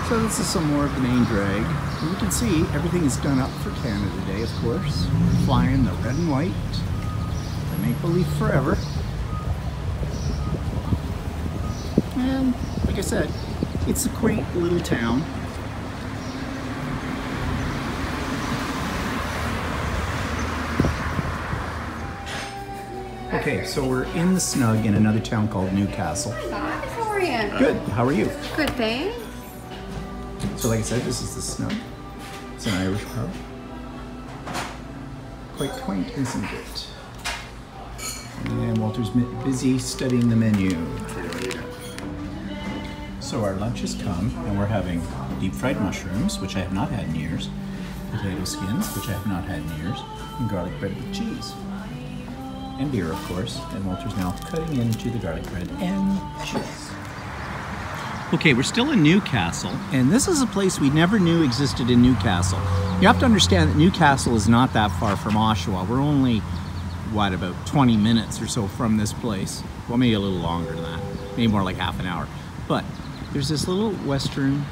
So this is some more of the main drag. And you can see everything is done up for Canada Day, of course. Flying the red and white, the Maple Leaf Forever. And like I said, it's a quaint little town. Okay, so we're in the snug in another town called Newcastle. Hi, how are you? Good, how are you? Good, thanks. So like I said, this is the snug. It's an Irish pub. Quite quaint, isn't it? And Walter's busy studying the menu. So our lunch has come, and we're having deep fried mushrooms, which I have not had in years, potato skins, which I have not had in years, and garlic bread with cheese. And beer, of course, and Walter's now cutting into the garlic bread and cheese. Okay, we're still in Newcastle, and this is a place we never knew existed in Newcastle. You have to understand that Newcastle is not that far from Oshawa. We're only, what, about 20 minutes or so from this place. Well, maybe a little longer than that. Maybe more like half an hour. But there's this little western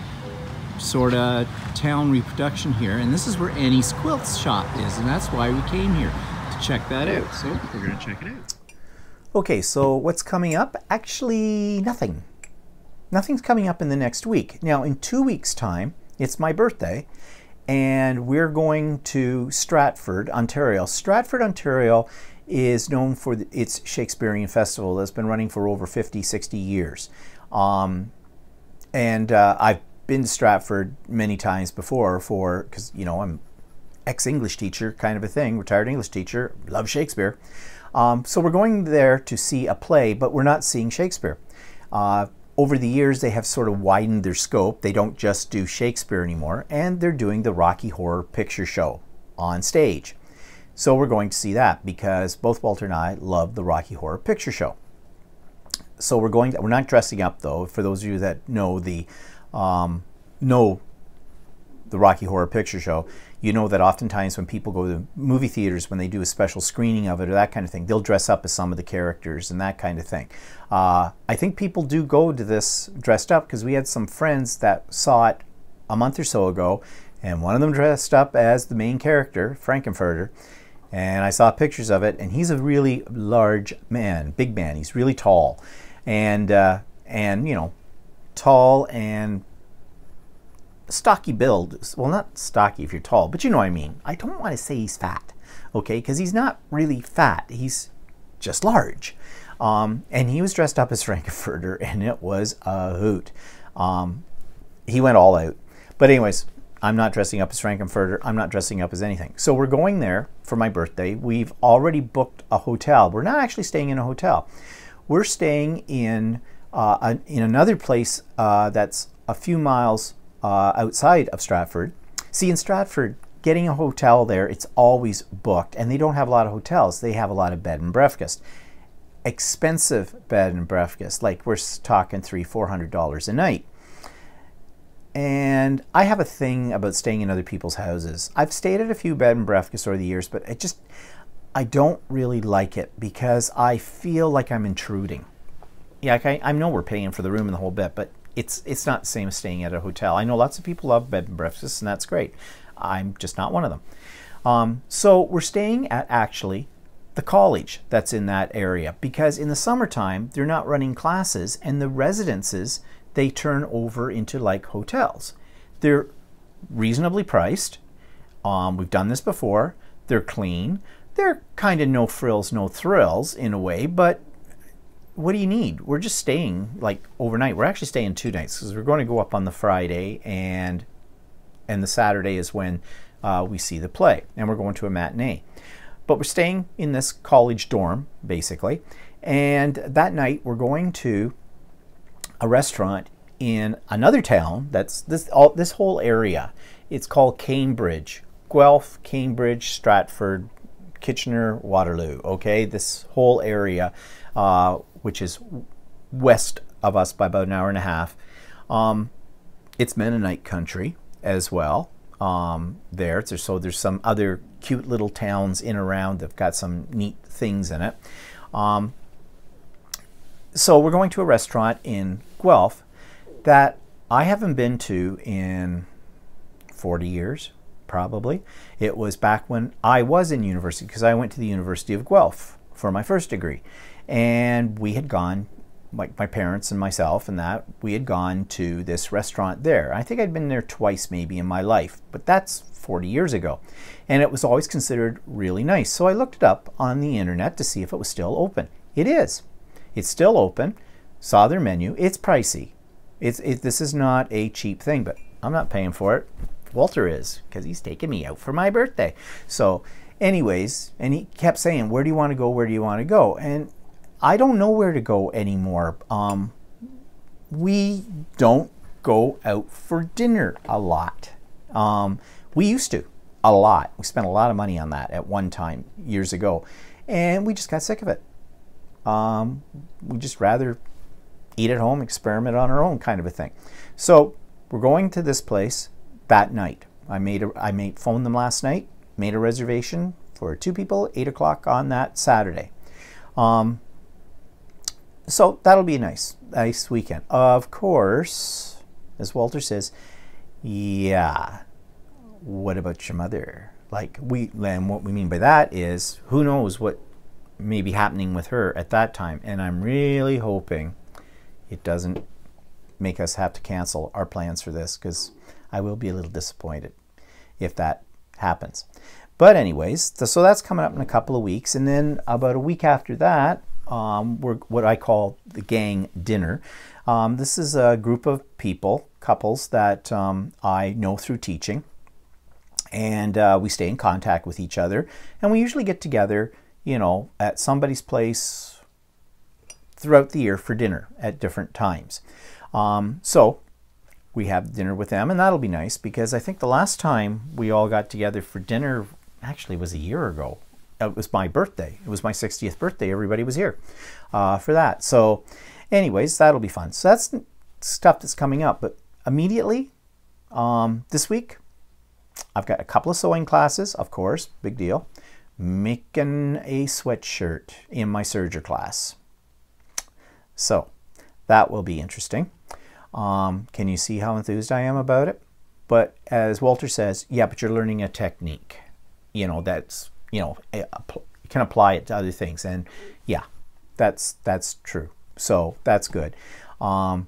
sort of town reproduction here, and this is where Annie's Quilt shop is, and that's why we came here, to check that out. So we're going to check it out. Okay, so what's coming up? Actually, nothing. Nothing's coming up in the next week. Now, in 2 weeks' time, it's my birthday, and we're going to Stratford, Ontario. Stratford, Ontario is known for its Shakespearean festival that's been running for over 50, 60 years. I've been to Stratford many times before because, you know, I'm ex-English teacher kind of a thing, retired English teacher, love Shakespeare. So we're going there to see a play, but we're not seeing Shakespeare. Over the years, they have sort of widened their scope. They don't just do Shakespeare anymore, and they're doing the Rocky Horror Picture Show on stage. So we're going to see that because both Walter and I love the Rocky Horror Picture Show. So we're not dressing up though. For those of you that know the Rocky Horror Picture Show, you know that oftentimes when people go to movie theaters, when they do a special screening of it or that kind of thing, they'll dress up as some of the characters and that kind of thing. I think people do go to this dressed up because we had some friends that saw it a month or so ago, and one of them dressed up as the main character, Frankenfurter, and I saw pictures of it, and he's a really large man, big man. He's really tall, and you know, tall and stocky build. Well, not stocky if you're tall, but you know what I mean. I don't want to say he's fat, okay, because he's not really fat. He's just large. And he was dressed up as Frankenfurter, and it was a hoot. He went all out. But anyways, I'm not dressing up as Frankenfurter. I'm not dressing up as anything. So we're going there for my birthday. We've already booked a hotel. We're not actually staying in a hotel. We're staying in another place that's a few miles outside of Stratford. See, in Stratford, getting a hotel there, it's always booked, and they don't have a lot of hotels. They have a lot of bed and breakfast. Expensive bed and breakfast, like we're talking $300–400 a night. And I have a thing about staying in other people's houses. I've stayed at a few bed and breakfasts over the years, but I don't really like it because I feel like I'm intruding. Yeah, I know we're paying for the room and the whole bit, but it's not the same as staying at a hotel. I know lots of people love bed and breakfasts, and that's great. I'm just not one of them. So we're staying at actually the college that's in that area, because in the summertime they're not running classes, and the residences they turn over into like hotels. They're reasonably priced. We've done this before. They're clean. They're kind of no frills, no thrills in a way, but what do you need? We're just staying like overnight. We're actually staying 2 nights because we're going to go up on the Friday, and the Saturday is when we see the play, and we're going to a matinee. But we're staying in this college dorm, basically, and that night we're going to a restaurant in another town that's this whole area. It's called Cambridge. Guelph, Cambridge, Stratford, Kitchener, Waterloo. Okay, this whole area, which is west of us by about an hour and a half. It's Mennonite country as well. So there's some other cute little towns in around that've got some neat things in it. So we're going to a restaurant in Guelph that I haven't been to in 40 years, probably. It was back when I was in university, because I went to the University of Guelph for my first degree. And we had gone, like my parents and myself and that, we had gone to this restaurant there. I think I'd been there twice maybe in my life, but that's 40 years ago. And it was always considered really nice. So I looked it up on the internet to see if it was still open. It is. It's still open. Saw their menu. It's pricey. This is not a cheap thing, but I'm not paying for it. Walter is, because he's taking me out for my birthday. So anyways, and he kept saying, where do you want to go? Where do you want to go? And I don't know where to go anymore. We don't go out for dinner a lot. We used to, a lot. We spent a lot of money on that at one time, years ago. And we just got sick of it. We just rather eat at home, experiment on our own kind of a thing. So we're going to this place that night. I phoned them last night, made a reservation for 2 people, 8 o'clock on that Saturday. So that'll be a nice weekend. Of course, as Walter says, yeah, what about your mother? Like, and what we mean by that is, who knows what may be happening with her at that time. And I'm really hoping it doesn't make us have to cancel our plans for this, because I will be a little disappointed if that happens. But anyways, so that's coming up in a couple of weeks. And then about a week after that, we're what I call the gang dinner. This is a group of people, couples that I know through teaching. And we stay in contact with each other. And we usually get together, you know, at somebody's place throughout the year for dinner at different times. So we have dinner with them, and that'll be nice, because I think the last time we all got together for dinner actually was a year ago. It was my birthday. It was my 60th birthday. Everybody was here for that. So anyways, that'll be fun. So that's stuff that's coming up. But immediately this week, I've got a couple of sewing classes, of course, big deal. Making a sweatshirt in my serger class. So that will be interesting. Can you see how enthused I am about it? But as Walter says, yeah, but you're learning a technique. You know, that's, you know, you can apply it to other things. And yeah, that's true. So that's good. But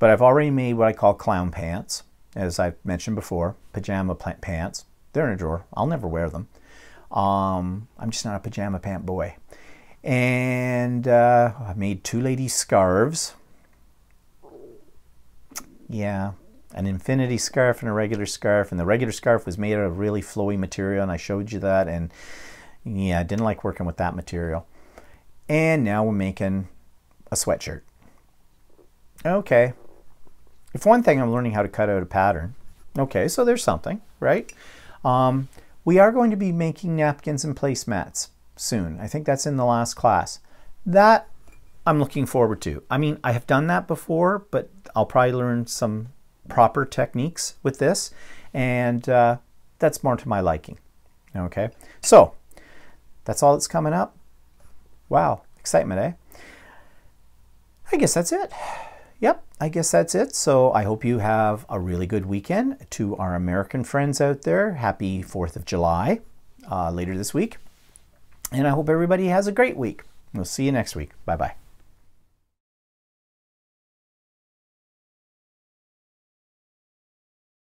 I've already made what I call clown pants, as I've mentioned before, pajama pants. They're in a drawer. I'll never wear them. I'm just not a pajama pant boy. And I made 2 ladies' scarves. Yeah, an infinity scarf and a regular scarf. And the regular scarf was made out of really flowy material, and I showed you that. And yeah, I didn't like working with that material. And now we're making a sweatshirt. Okay. If one thing, I'm learning how to cut out a pattern. Okay, so there's something, right? We are going to be making napkins and placemats soon. I think that's in the last class. That I'm looking forward to. I mean, I have done that before, but I'll probably learn some proper techniques with this, and that's more to my liking. Okay, so that's all that's coming up. Wow, excitement, eh? I guess that's it. Yep, I guess that's it. So I hope you have a really good weekend. To our American friends out there, happy 4th of July later this week. And I hope everybody has a great week. We'll see you next week. Bye-bye.